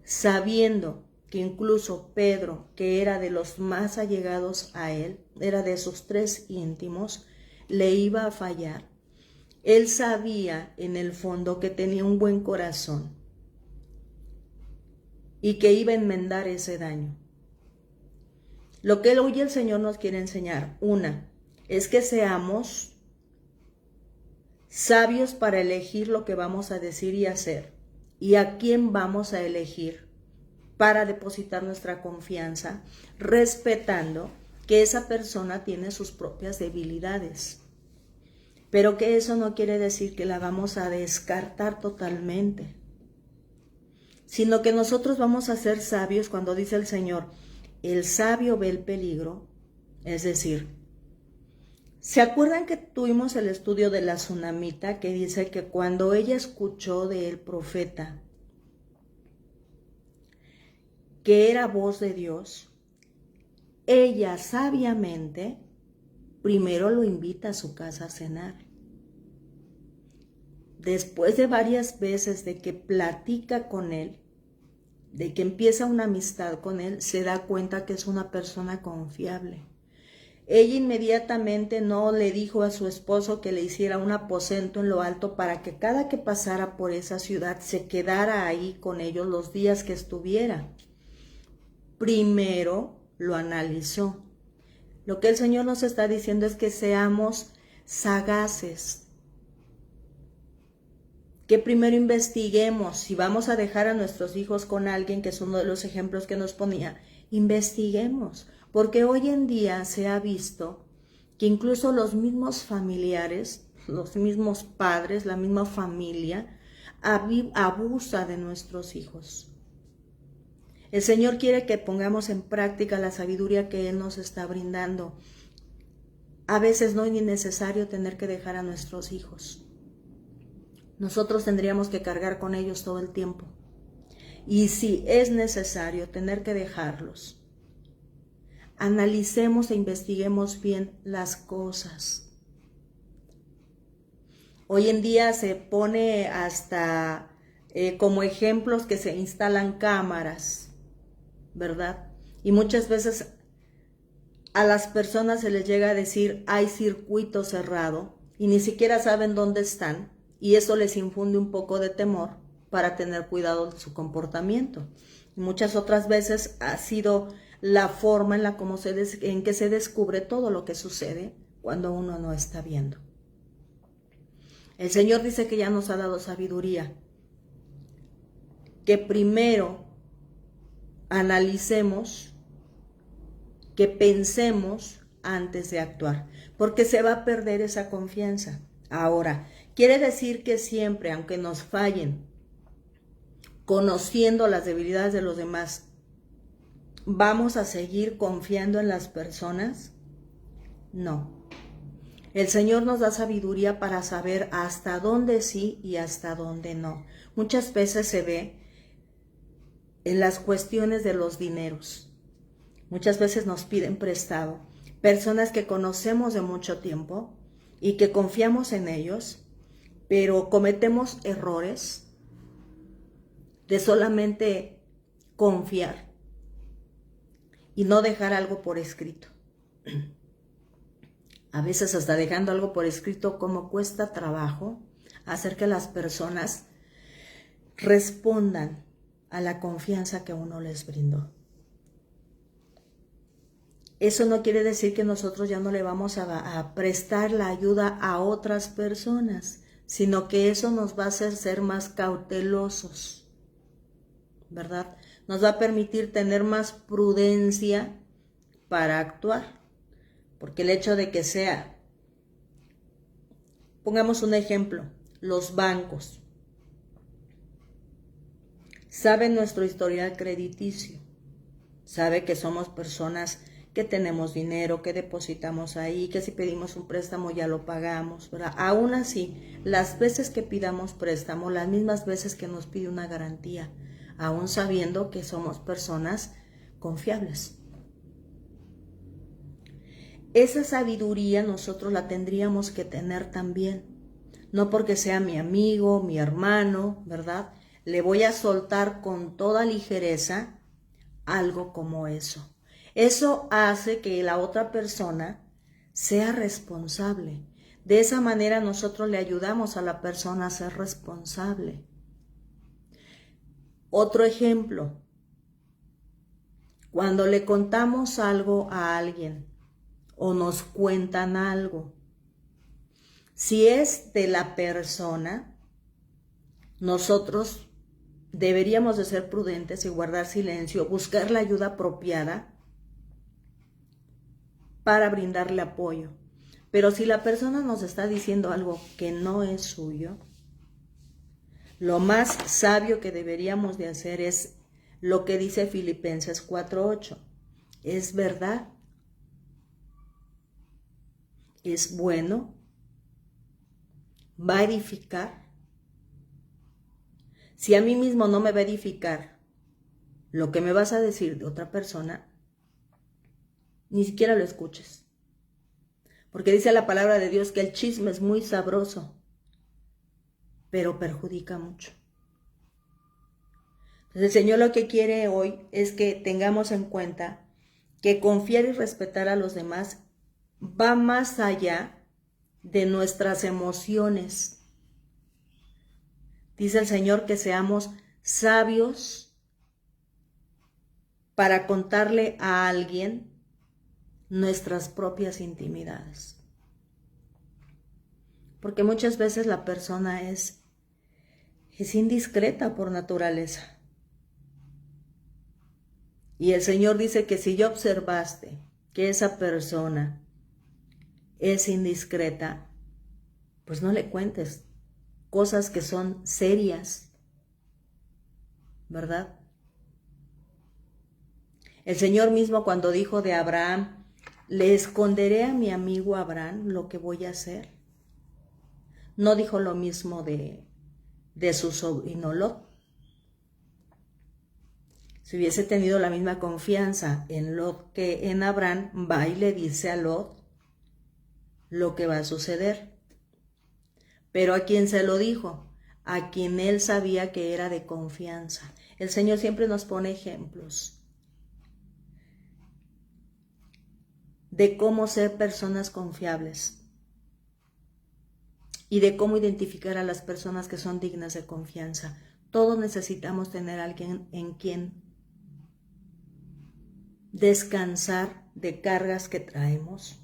sabiendo que incluso Pedro, que era de los más allegados a Él, era de sus 3 íntimos, le iba a fallar. Él sabía en el fondo que tenía un buen corazón y que iba a enmendar ese daño. Lo que hoy el Señor nos quiere enseñar, es que seamos sabios para elegir lo que vamos a decir y hacer, y a quién vamos a elegir para depositar nuestra confianza, respetando que esa persona tiene sus propias debilidades, pero que eso no quiere decir que la vamos a descartar totalmente, sino que nosotros vamos a ser sabios cuando dice el Señor, el sabio ve el peligro, es decir, ¿se acuerdan que tuvimos el estudio de la tsunamita que dice que cuando ella escuchó del profeta que era voz de Dios, ella sabiamente primero lo invita a su casa a cenar? Después de varias veces de que platica con él, de que empieza una amistad con él, se da cuenta que es una persona confiable. Ella inmediatamente no le dijo a su esposo que le hiciera un aposento en lo alto para que cada que pasara por esa ciudad se quedara ahí con ellos los días que estuviera. Primero lo analizó. Lo que el Señor nos está diciendo es que seamos sagaces, que primero investiguemos. Si vamos a dejar a nuestros hijos con alguien, que es uno de los ejemplos que nos ponía, investiguemos. Porque hoy en día se ha visto que incluso los mismos familiares, los mismos padres, la misma familia, abusa de nuestros hijos. El Señor quiere que pongamos en práctica la sabiduría que Él nos está brindando. A veces no es ni necesario tener que dejar a nuestros hijos. Nosotros tendríamos que cargar con ellos todo el tiempo. Y si es necesario tener que dejarlos, analicemos e investiguemos bien las cosas. Hoy en día se pone hasta como ejemplos que se instalan cámaras, ¿verdad? Y muchas veces a las personas se les llega a decir hay circuito cerrado y ni siquiera saben dónde están, y eso les infunde un poco de temor para tener cuidado de su comportamiento. Y muchas otras veces ha sido la forma en que se descubre todo lo que sucede cuando uno no está viendo. El Señor dice que ya nos ha dado sabiduría, que primero analicemos, que pensemos antes de actuar, porque se va a perder esa confianza. Ahora, quiere decir que siempre, aunque nos fallen, conociendo las debilidades de los demás, ¿vamos a seguir confiando en las personas? No. El Señor nos da sabiduría para saber hasta dónde sí y hasta dónde no. Muchas veces se ve en las cuestiones de los dineros. Muchas veces nos piden prestado. Personas que conocemos de mucho tiempo y que confiamos en ellos, pero cometemos errores de solamente confiar y no dejar algo por escrito. A veces hasta dejando algo por escrito, como cuesta trabajo hacer que las personas respondan a la confianza que uno les brindó. Eso no quiere decir que nosotros ya no le vamos a prestar la ayuda a otras personas, sino que eso nos va a hacer ser más cautelosos, ¿verdad? Nos va a permitir tener más prudencia para actuar. Porque el hecho de que sea, pongamos un ejemplo, los bancos saben nuestro historial crediticio, sabe que somos personas que tenemos dinero, que depositamos ahí, que si pedimos un préstamo ya lo pagamos, ¿verdad? Aún así, las veces que pidamos préstamo, las mismas veces que nos pide una garantía, aún sabiendo que somos personas confiables. Esa sabiduría nosotros la tendríamos que tener también. No porque sea mi amigo, mi hermano, ¿verdad? Le voy a soltar con toda ligereza algo como eso. Eso hace que la otra persona sea responsable. De esa manera nosotros le ayudamos a la persona a ser responsable. Otro ejemplo, cuando le contamos algo a alguien o nos cuentan algo, si es de la persona, nosotros deberíamos de ser prudentes y guardar silencio, buscar la ayuda apropiada para brindarle apoyo. Pero si la persona nos está diciendo algo que no es suyo, lo más sabio que deberíamos de hacer es lo que dice Filipenses 4:8. ¿Es verdad? ¿Es bueno? ¿Va a edificar? Si a mí mismo no me va a edificar lo que me vas a decir de otra persona, ni siquiera lo escuches. Porque dice la palabra de Dios que el chisme es muy sabroso, pero perjudica mucho. Entonces el Señor lo que quiere hoy es que tengamos en cuenta que confiar y respetar a los demás va más allá de nuestras emociones. Dice el Señor que seamos sabios para contarle a alguien nuestras propias intimidades. Porque muchas veces la persona es indiscreta por naturaleza. Y el Señor dice que si ya observaste que esa persona es indiscreta, pues no le cuentes cosas que son serias, ¿verdad? El Señor mismo cuando dijo de Abraham, le esconderé a mi amigo Abraham lo que voy a hacer. No dijo lo mismo de su sobrino Lot. Si hubiese tenido la misma confianza en Lot que en Abraham, va y le dice a Lot lo que va a suceder. Pero ¿a quién se lo dijo? A quien él sabía que era de confianza. El Señor siempre nos pone ejemplos de cómo ser personas confiables y de cómo identificar a las personas que son dignas de confianza. Todos necesitamos tener a alguien en quien descansar de cargas que traemos.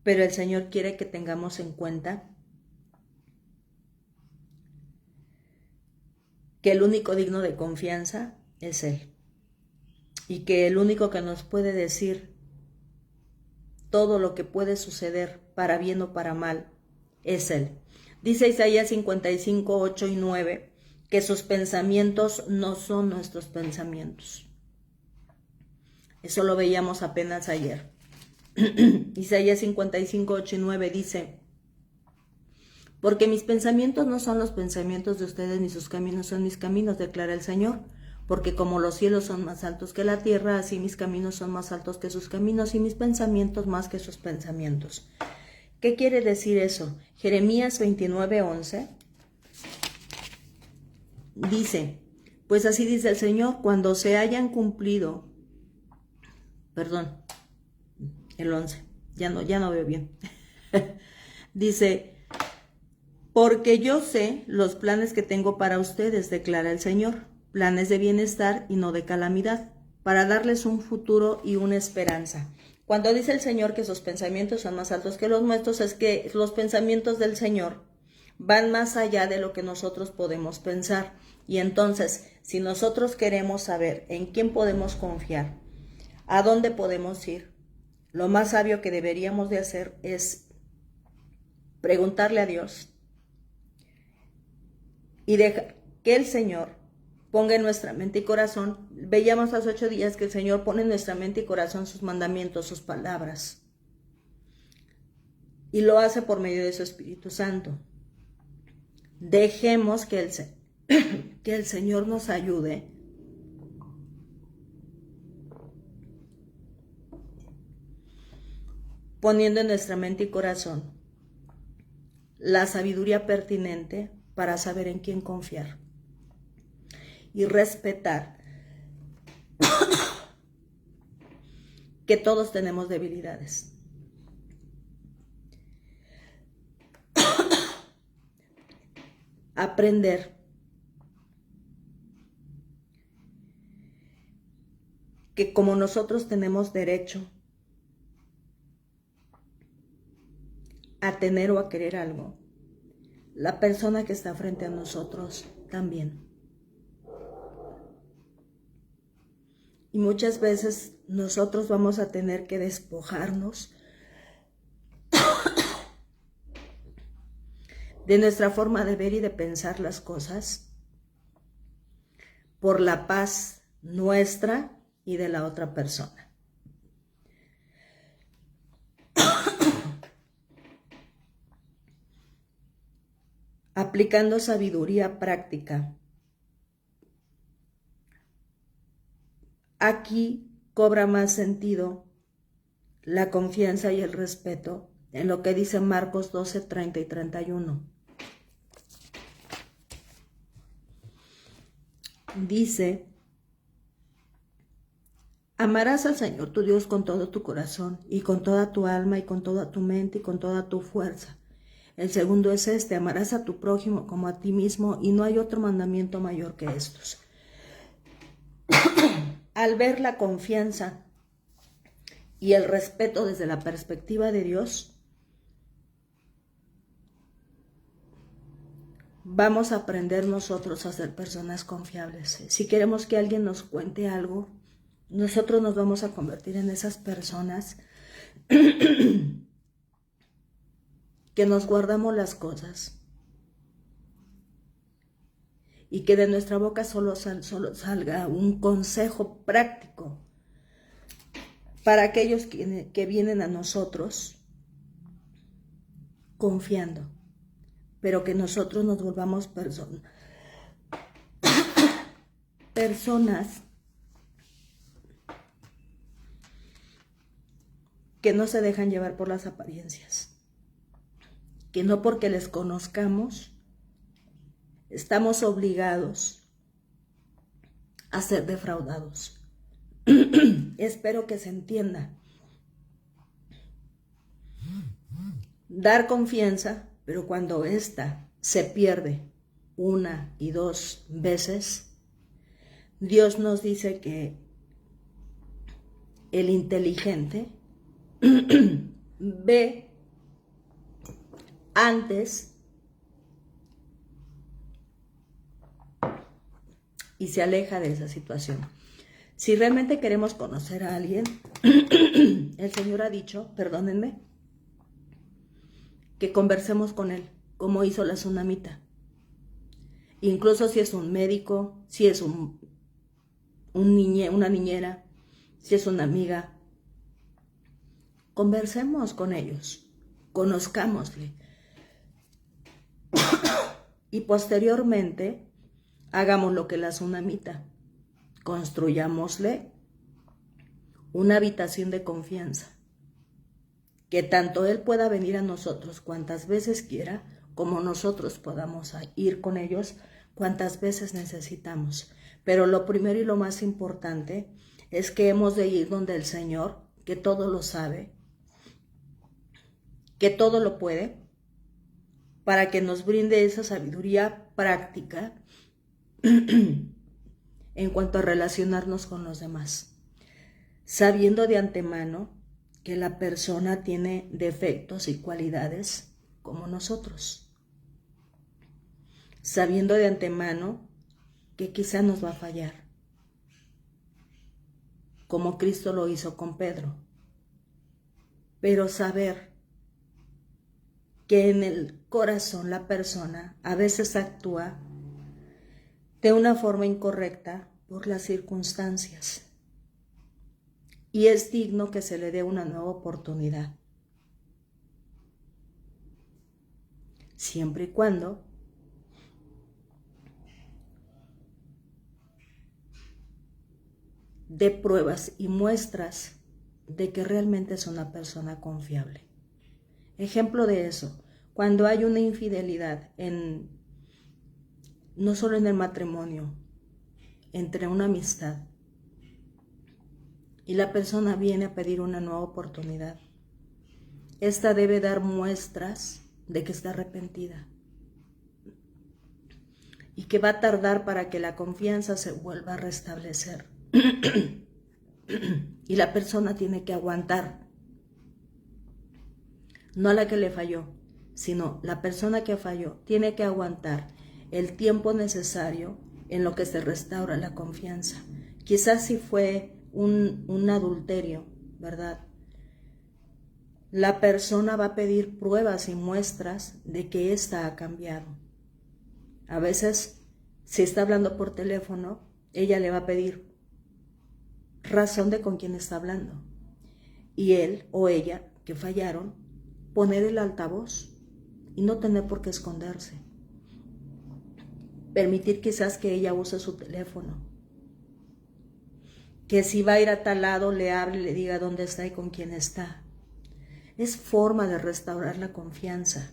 Pero el Señor quiere que tengamos en cuenta que el único digno de confianza es Él. Y que el único que nos puede decir todo lo que puede suceder para bien o para mal es Él. Dice Isaías 55, 8 y 9 que sus pensamientos no son nuestros pensamientos. Eso lo veíamos apenas ayer. Isaías 55, 8 y 9 dice: porque mis pensamientos no son los pensamientos de ustedes, ni sus caminos son mis caminos, declara el Señor. Porque como los cielos son más altos que la tierra, así mis caminos son más altos que sus caminos y mis pensamientos más que sus pensamientos. ¿Qué quiere decir eso? Jeremías 29:11 dice: pues así dice el Señor, cuando se hayan cumplido, el 11, ya no veo bien. Dice: porque yo sé los planes que tengo para ustedes, declara el Señor, planes de bienestar y no de calamidad, para darles un futuro y una esperanza. Cuando dice el Señor que sus pensamientos son más altos que los nuestros, es que los pensamientos del Señor van más allá de lo que nosotros podemos pensar. Y entonces, si nosotros queremos saber en quién podemos confiar, a dónde podemos ir, lo más sabio que deberíamos de hacer es preguntarle a Dios y dejar que el Señor ponga en nuestra mente y corazón. Veíamos hace 8 días que el Señor pone en nuestra mente y corazón sus mandamientos, sus palabras. Y lo hace por medio de su Espíritu Santo. Dejemos que el Señor nos ayude poniendo en nuestra mente y corazón la sabiduría pertinente para saber en quién confiar y respetar que todos tenemos debilidades. Aprender que como nosotros tenemos derecho a tener o a querer algo, la persona que está frente a nosotros también. Y muchas veces nosotros vamos a tener que despojarnos de nuestra forma de ver y de pensar las cosas por la paz nuestra y de la otra persona. Aplicando sabiduría práctica. Aquí cobra más sentido la confianza y el respeto en lo que dice Marcos 12, 30 y 31. Dice: amarás al Señor tu Dios con todo tu corazón y con toda tu alma y con toda tu mente y con toda tu fuerza. El segundo es este: amarás a tu prójimo como a ti mismo, y no hay otro mandamiento mayor que estos. Al ver la confianza y el respeto desde la perspectiva de Dios, vamos a aprender nosotros a ser personas confiables. Si queremos que alguien nos cuente algo, nosotros nos vamos a convertir en esas personas que nos guardamos las cosas y que de nuestra boca solo salga un consejo práctico para aquellos que vienen a nosotros confiando, pero que nosotros nos volvamos personas que no se dejan llevar por las apariencias, que no porque les conozcamos estamos obligados a ser defraudados. Espero que se entienda. Dar confianza, pero cuando ésta se pierde una y dos veces, Dios nos dice que el inteligente ve antes y se aleja de esa situación. Si realmente queremos conocer a alguien, el Señor ha dicho, perdónenme, que conversemos con él, como hizo la tsunamita. Incluso si es un médico, si es una niñera, si es una amiga, conversemos con ellos, conozcámosle. Y posteriormente, hagamos lo que la tsunamita, construyámosle una habitación de confianza, que tanto él pueda venir a nosotros cuantas veces quiera, como nosotros podamos ir con ellos cuantas veces necesitamos. Pero lo primero y lo más importante es que hemos de ir donde el Señor, que todo lo sabe, que todo lo puede, para que nos brinde esa sabiduría práctica en cuanto a relacionarnos con los demás, sabiendo de antemano que la persona tiene defectos y cualidades como nosotros, sabiendo de antemano que quizá nos va a fallar, como Cristo lo hizo con Pedro, pero saber que en el corazón la persona a veces actúa de una forma incorrecta por las circunstancias y es digno que se le dé una nueva oportunidad, siempre y cuando dé pruebas y muestras de que realmente es una persona confiable. Ejemplo de eso, cuando hay una infidelidad no solo en el matrimonio, entre una amistad, y la persona viene a pedir una nueva oportunidad. Esta debe dar muestras de que está arrepentida y que va a tardar para que la confianza se vuelva a restablecer. Y la persona tiene que aguantar, no a la que le falló, sino la persona que falló tiene que aguantar el tiempo necesario en lo que se restaura la confianza. Quizás si fue un adulterio, ¿verdad? La persona va a pedir pruebas y muestras de que ésta ha cambiado. A veces, si está hablando por teléfono, ella le va a pedir razón de con quién está hablando. Y él o ella, que fallaron, poner el altavoz y no tener por qué esconderse. Permitir quizás que ella use su teléfono. Que si va a ir a tal lado, le hable y le diga dónde está y con quién está. Es forma de restaurar la confianza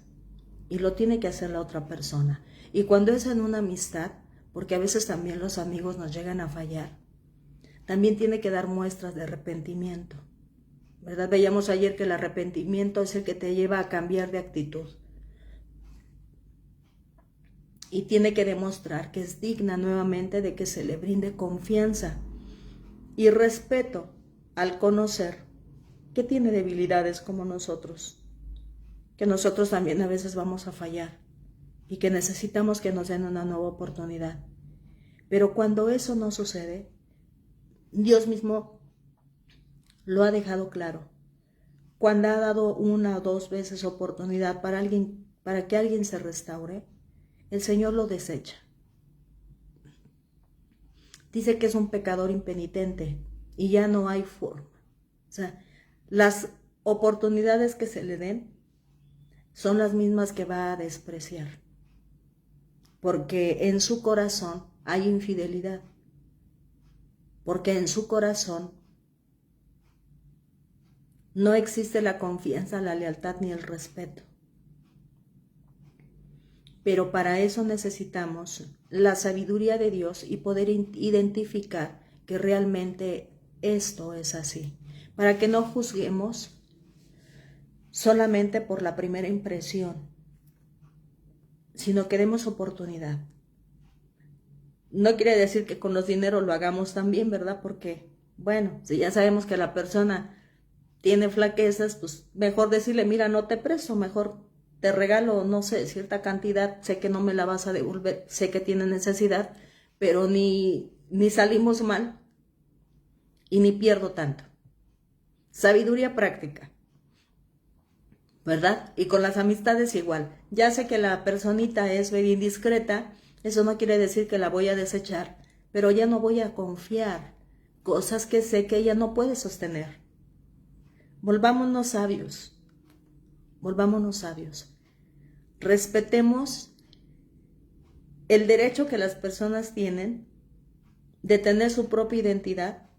y lo tiene que hacer la otra persona. Y cuando es en una amistad, porque a veces también los amigos nos llegan a fallar, también tiene que dar muestras de arrepentimiento, ¿verdad? Veíamos ayer que el arrepentimiento es el que te lleva a cambiar de actitud. Y tiene que demostrar que es digna nuevamente de que se le brinde confianza y respeto al conocer que tiene debilidades como nosotros, que nosotros también a veces vamos a fallar y que necesitamos que nos den una nueva oportunidad. Pero cuando eso no sucede, Dios mismo lo ha dejado claro. Cuando ha dado una o dos veces oportunidad para que alguien se restaure, el Señor lo desecha. Dice que es un pecador impenitente y ya no hay forma. O sea, las oportunidades que se le den son las mismas que va a despreciar, porque en su corazón hay infidelidad, porque en su corazón no existe la confianza, la lealtad ni el respeto. Pero para eso necesitamos la sabiduría de Dios y poder identificar que realmente esto es así, para que no juzguemos solamente por la primera impresión, sino que demos oportunidad. No quiere decir que con los dineros lo hagamos también, ¿verdad? Porque, bueno, si ya sabemos que la persona tiene flaquezas, pues mejor decirle, mira, no te presto, mejor te regalo, no sé, cierta cantidad, sé que no me la vas a devolver, sé que tiene necesidad, pero ni salimos mal y ni pierdo tanto. Sabiduría práctica, ¿verdad? Y con las amistades igual. Ya sé que la personita es medio indiscreta, eso no quiere decir que la voy a desechar, pero ya no voy a confiar cosas que sé que ella no puede sostener. Volvámonos sabios. Volvámonos sabios. Respetemos el derecho que las personas tienen de tener su propia identidad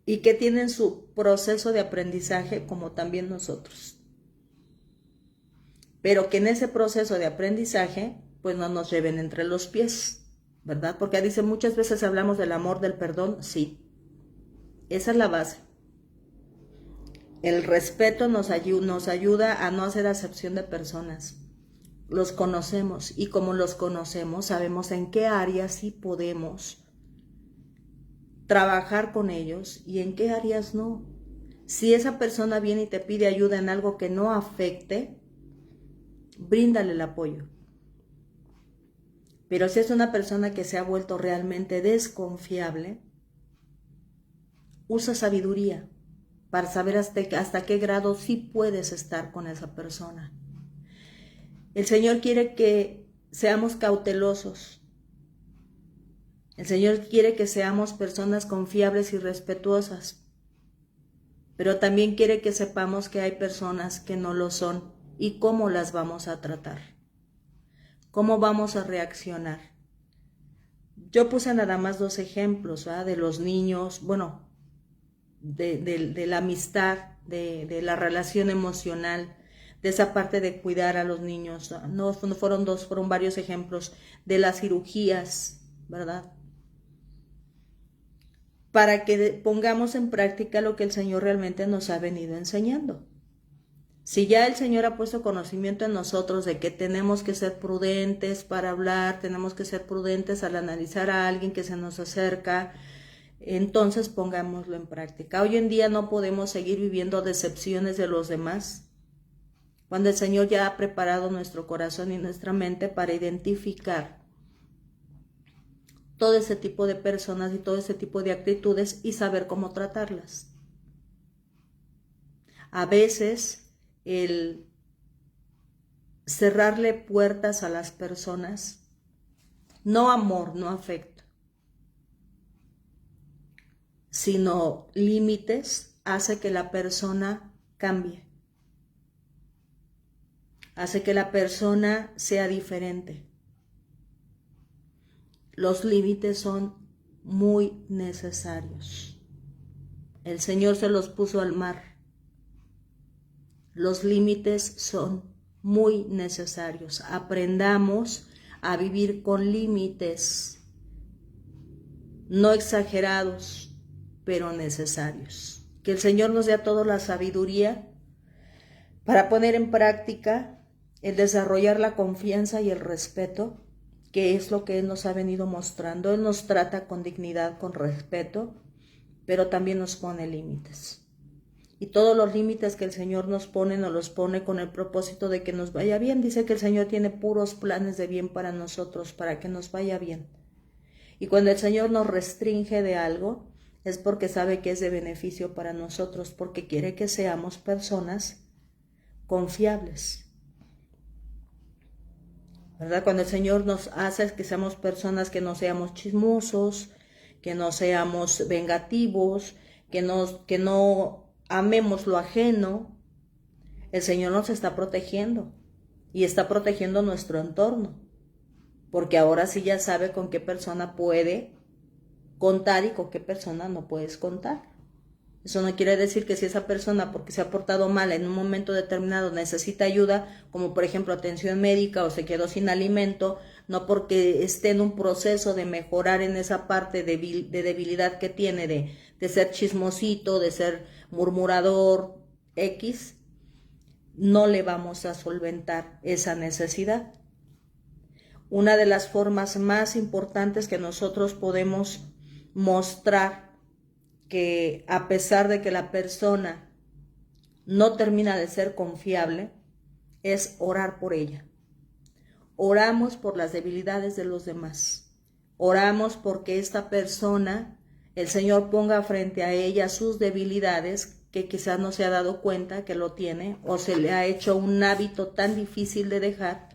y que tienen su proceso de aprendizaje como también nosotros. Pero que en ese proceso de aprendizaje pues no nos lleven entre los pies, ¿verdad? Porque dice, muchas veces hablamos del amor, del perdón, sí. Esa es la base. El respeto nos ayuda a no hacer acepción de personas. Los conocemos y como los conocemos sabemos en qué áreas sí podemos trabajar con ellos y en qué áreas no. Si esa persona viene y te pide ayuda en algo que no afecte, bríndale el apoyo. Pero si es una persona que se ha vuelto realmente desconfiable, usa sabiduría para saber hasta qué grado sí puedes estar con esa persona. El Señor quiere que seamos cautelosos. El Señor quiere que seamos personas confiables y respetuosas. Pero también quiere que sepamos que hay personas que no lo son y cómo las vamos a tratar. ¿Cómo vamos a reaccionar? Yo puse nada más 2 ejemplos, ¿verdad? De los niños, bueno, de la amistad, de la relación emocional, de esa parte de cuidar a los niños. No fueron 2, fueron varios ejemplos de las cirugías, ¿verdad? para que pongamos en práctica lo que el Señor realmente nos ha venido enseñando. Si ya el Señor ha puesto conocimiento en nosotros de que tenemos que ser prudentes para hablar, tenemos que ser prudentes al analizar a alguien que se nos acerca, entonces pongámoslo en práctica. Hoy en día no podemos seguir viviendo decepciones de los demás, cuando el Señor ya ha preparado nuestro corazón y nuestra mente para identificar todo ese tipo de personas y todo ese tipo de actitudes y saber cómo tratarlas. A veces el cerrarle puertas a las personas, no amor, no afecto, sino límites, hace que la persona cambie, hace que la persona sea diferente. Los límites son muy necesarios. El Señor se los puso al mar. Los límites son muy necesarios. Aprendamos a vivir con límites, no exagerados, pero necesarios. Que el Señor nos dé a todos la sabiduría para poner en práctica el desarrollar la confianza y el respeto, que es lo que Él nos ha venido mostrando. Él nos trata con dignidad, con respeto, pero también nos pone límites. Y todos los límites que el Señor nos los pone con el propósito de que nos vaya bien. Dice que el Señor tiene puros planes de bien para nosotros, para que nos vaya bien. Y cuando el Señor nos restringe de algo, es porque sabe que es de beneficio para nosotros, porque quiere que seamos personas confiables. ¿Verdad? Cuando el Señor nos hace que seamos personas que no seamos chismosos, que no seamos vengativos, que no amemos lo ajeno, el Señor nos está protegiendo y está protegiendo nuestro entorno, porque ahora sí ya sabe con qué persona puede contar y con qué persona no puedes contar. Eso no quiere decir que si esa persona, porque se ha portado mal en un momento determinado, necesita ayuda, como por ejemplo atención médica o se quedó sin alimento, no porque esté en un proceso de mejorar en esa parte de debilidad que tiene, de ser chismosito, de ser murmurador, X, no le vamos a solventar esa necesidad. Una de las formas más importantes que nosotros podemos mostrar que a pesar de que la persona no termina de ser confiable, es orar por ella. Oramos por las debilidades de los demás. Oramos porque esta persona, el Señor ponga frente a ella sus debilidades que quizás no se ha dado cuenta que lo tiene o se le ha hecho un hábito tan difícil de dejar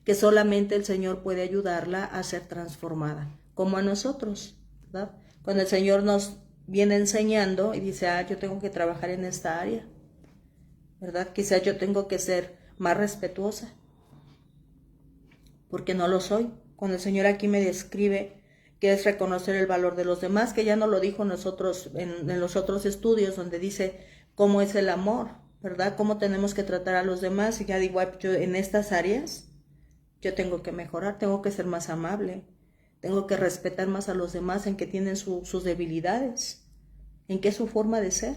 que solamente el Señor puede ayudarla a ser transformada, como a nosotros, ¿verdad? Cuando el Señor nos viene enseñando y dice, yo tengo que trabajar en esta área, ¿verdad? Quizás yo tengo que ser más respetuosa, porque no lo soy. Cuando el Señor aquí me describe que es reconocer el valor de los demás, que ya no lo dijo nosotros en los otros estudios, donde dice cómo es el amor, ¿verdad? Cómo tenemos que tratar a los demás, y ya digo, yo en estas áreas, yo tengo que mejorar, tengo que ser más amable, tengo que respetar más a los demás en que tienen sus debilidades, en que es su forma de ser.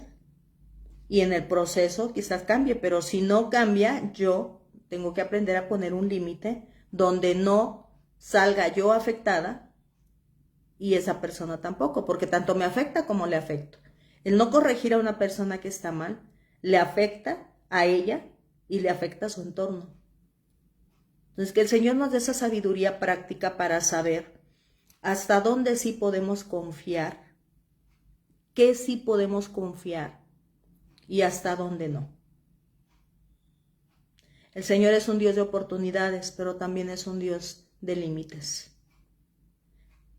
Y en el proceso quizás cambie, pero si no cambia, yo tengo que aprender a poner un límite donde no salga yo afectada y esa persona tampoco, porque tanto me afecta como le afecto. El no corregir a una persona que está mal, le afecta a ella y le afecta a su entorno. Entonces, que el Señor nos dé esa sabiduría práctica para saber hasta dónde sí podemos confiar, qué sí podemos confiar y hasta dónde no. El Señor es un Dios de oportunidades, pero también es un Dios de límites.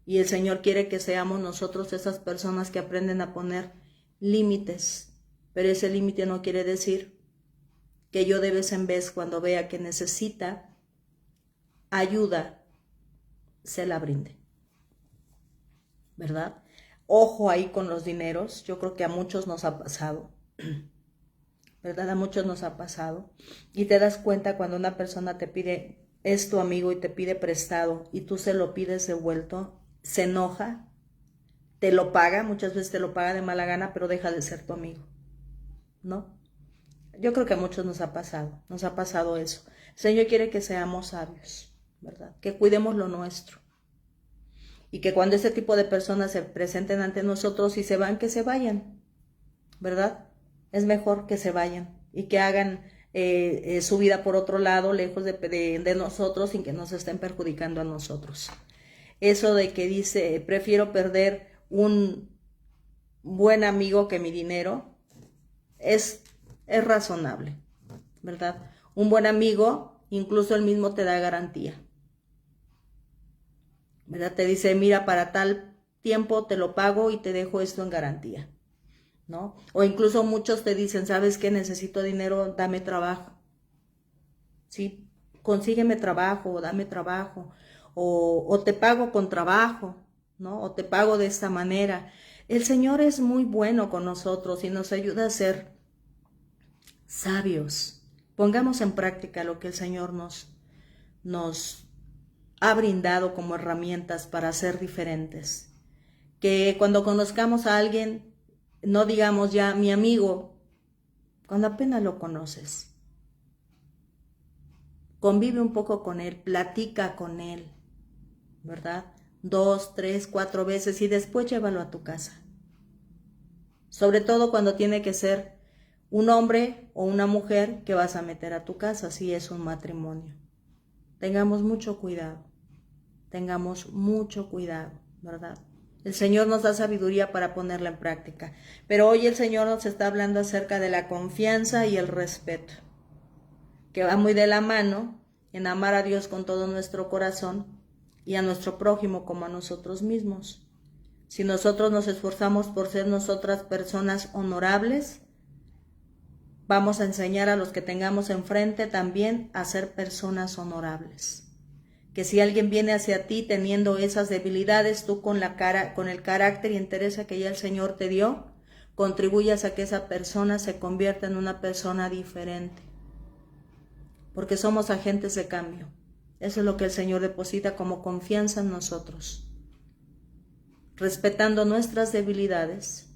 Y el Señor quiere que seamos nosotros esas personas que aprenden a poner límites, pero ese límite no quiere decir que yo de vez en vez, cuando vea que necesita ayuda, se la brinde, ¿verdad? Ojo ahí con los dineros. Yo creo que a muchos nos ha pasado, ¿verdad? A muchos nos ha pasado. Y te das cuenta cuando una persona te pide, es tu amigo y te pide prestado y tú se lo pides devuelto, se enoja, te lo paga, muchas veces te lo paga de mala gana, pero deja de ser tu amigo, ¿no? Yo creo que a muchos nos ha pasado eso. El Señor quiere que seamos sabios, ¿verdad? Que cuidemos lo nuestro. Y que cuando este tipo de personas se presenten ante nosotros y se van, que se vayan, ¿verdad? Es mejor que se vayan y que hagan su vida por otro lado, lejos de nosotros, sin que nos estén perjudicando a nosotros. Eso de que dice, prefiero perder un buen amigo que mi dinero, es razonable, ¿verdad? Un buen amigo, incluso él mismo te da garantía, ¿verdad? Te dice, mira, para tal tiempo te lo pago y te dejo esto en garantía, ¿no? O incluso muchos te dicen, ¿sabes qué? Necesito dinero, dame trabajo, ¿sí? Consígueme trabajo, dame trabajo, o te pago con trabajo, ¿no? O te pago de esta manera. El Señor es muy bueno con nosotros y nos ayuda a ser sabios. Pongamos en práctica lo que el Señor nos ha brindado como herramientas para ser diferentes. Que cuando conozcamos a alguien, no digamos ya mi amigo, cuando apenas lo conoces. Convive un poco con él, platica con él, ¿verdad? 2, 3, 4 veces y después llévalo a tu casa. Sobre todo cuando tiene que ser un hombre o una mujer que vas a meter a tu casa, si es un matrimonio. Tengamos mucho cuidado, ¿verdad? El Señor nos da sabiduría para ponerla en práctica. Pero hoy el Señor nos está hablando acerca de la confianza y el respeto, que va muy de la mano en amar a Dios con todo nuestro corazón y a nuestro prójimo como a nosotros mismos. Si nosotros nos esforzamos por ser nosotras personas honorables, vamos a enseñar a los que tengamos enfrente también a ser personas honorables. Que si alguien viene hacia ti teniendo esas debilidades, tú con el carácter y entereza que ya el Señor te dio, contribuyas a que esa persona se convierta en una persona diferente. Porque somos agentes de cambio. Eso es lo que el Señor deposita como confianza en nosotros. Respetando nuestras debilidades,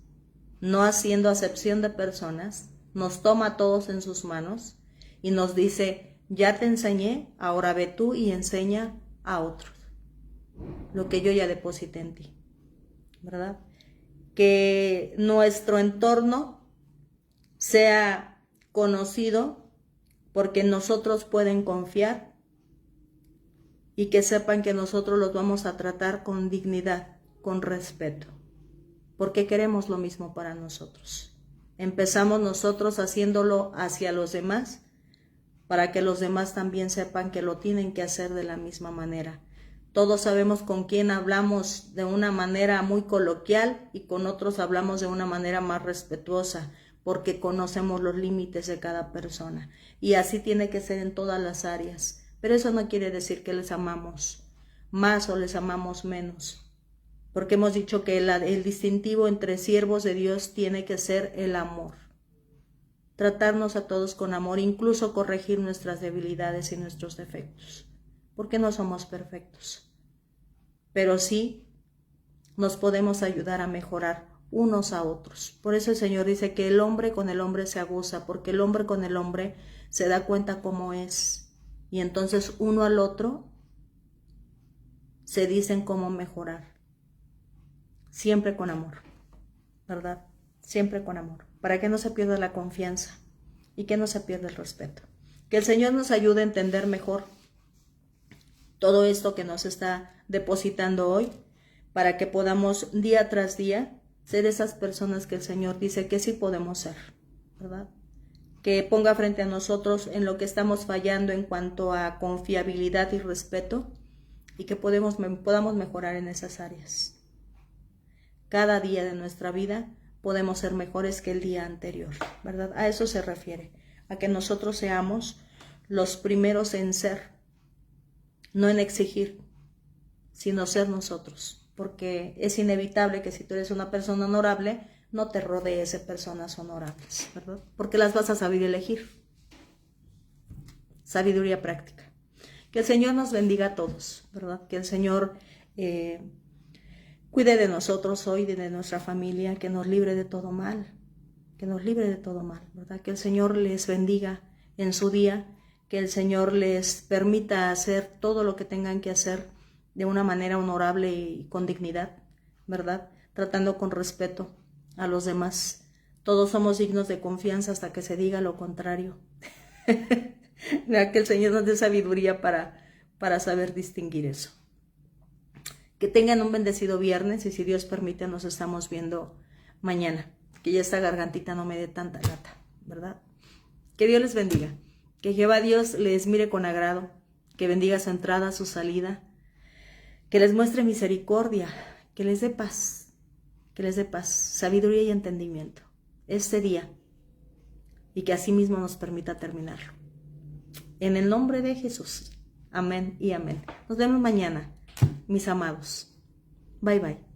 no haciendo acepción de personas, nos toma a todos en sus manos y nos dice, ya te enseñé, ahora ve tú y enseña a otros lo que yo ya deposité en ti, ¿verdad? Que nuestro entorno sea conocido porque en nosotros pueden confiar y que sepan que nosotros los vamos a tratar con dignidad, con respeto, porque queremos lo mismo para nosotros. Empezamos nosotros haciéndolo hacia los demás para que los demás también sepan que lo tienen que hacer de la misma manera. Todos sabemos con quién hablamos de una manera muy coloquial y con otros hablamos de una manera más respetuosa, porque conocemos los límites de cada persona. Y así tiene que ser en todas las áreas. Pero eso no quiere decir que les amamos más o les amamos menos. Porque hemos dicho que el distintivo entre siervos de Dios tiene que ser el amor. Tratarnos a todos con amor, incluso corregir nuestras debilidades y nuestros defectos. Porque no somos perfectos. Pero sí nos podemos ayudar a mejorar unos a otros. Por eso el Señor dice que el hombre con el hombre se aguza, porque el hombre con el hombre se da cuenta cómo es. Y entonces uno al otro se dicen cómo mejorar. Siempre con amor, ¿verdad? Siempre con amor, para que no se pierda la confianza y que no se pierda el respeto. Que el Señor nos ayude a entender mejor todo esto que nos está depositando hoy, para que podamos día tras día ser esas personas que el Señor dice que sí podemos ser, ¿verdad? Que ponga frente a nosotros en lo que estamos fallando en cuanto a confiabilidad y respeto y que podamos mejorar en esas áreas. Cada día de nuestra vida podemos ser mejores que el día anterior, ¿verdad? A eso se refiere, a que nosotros seamos los primeros en ser, no en exigir, sino ser nosotros, porque es inevitable que si tú eres una persona honorable, no te rodees de personas honorables, ¿verdad? Porque las vas a saber elegir. Sabiduría práctica. Que el Señor nos bendiga a todos, ¿verdad? Que el Señor cuide de nosotros hoy, de nuestra familia, que nos libre de todo mal, que nos libre de todo mal, ¿verdad? Que el Señor les bendiga en su día, que el Señor les permita hacer todo lo que tengan que hacer de una manera honorable y con dignidad, ¿verdad? Tratando con respeto a los demás. Todos somos dignos de confianza hasta que se diga lo contrario. Que el Señor nos dé sabiduría para saber distinguir eso. Que tengan un bendecido viernes y si Dios permite nos estamos viendo mañana. Que ya esta gargantita no me dé tanta lata, ¿verdad? Que Dios les bendiga. Que Jehová Dios les mire con agrado. Que bendiga su entrada, su salida. Que les muestre misericordia. Que les dé paz. Que les dé paz, sabiduría y entendimiento este día. Y que así mismo nos permita terminarlo. En el nombre de Jesús. Amén y amén. Nos vemos mañana, mis amados. Bye, bye.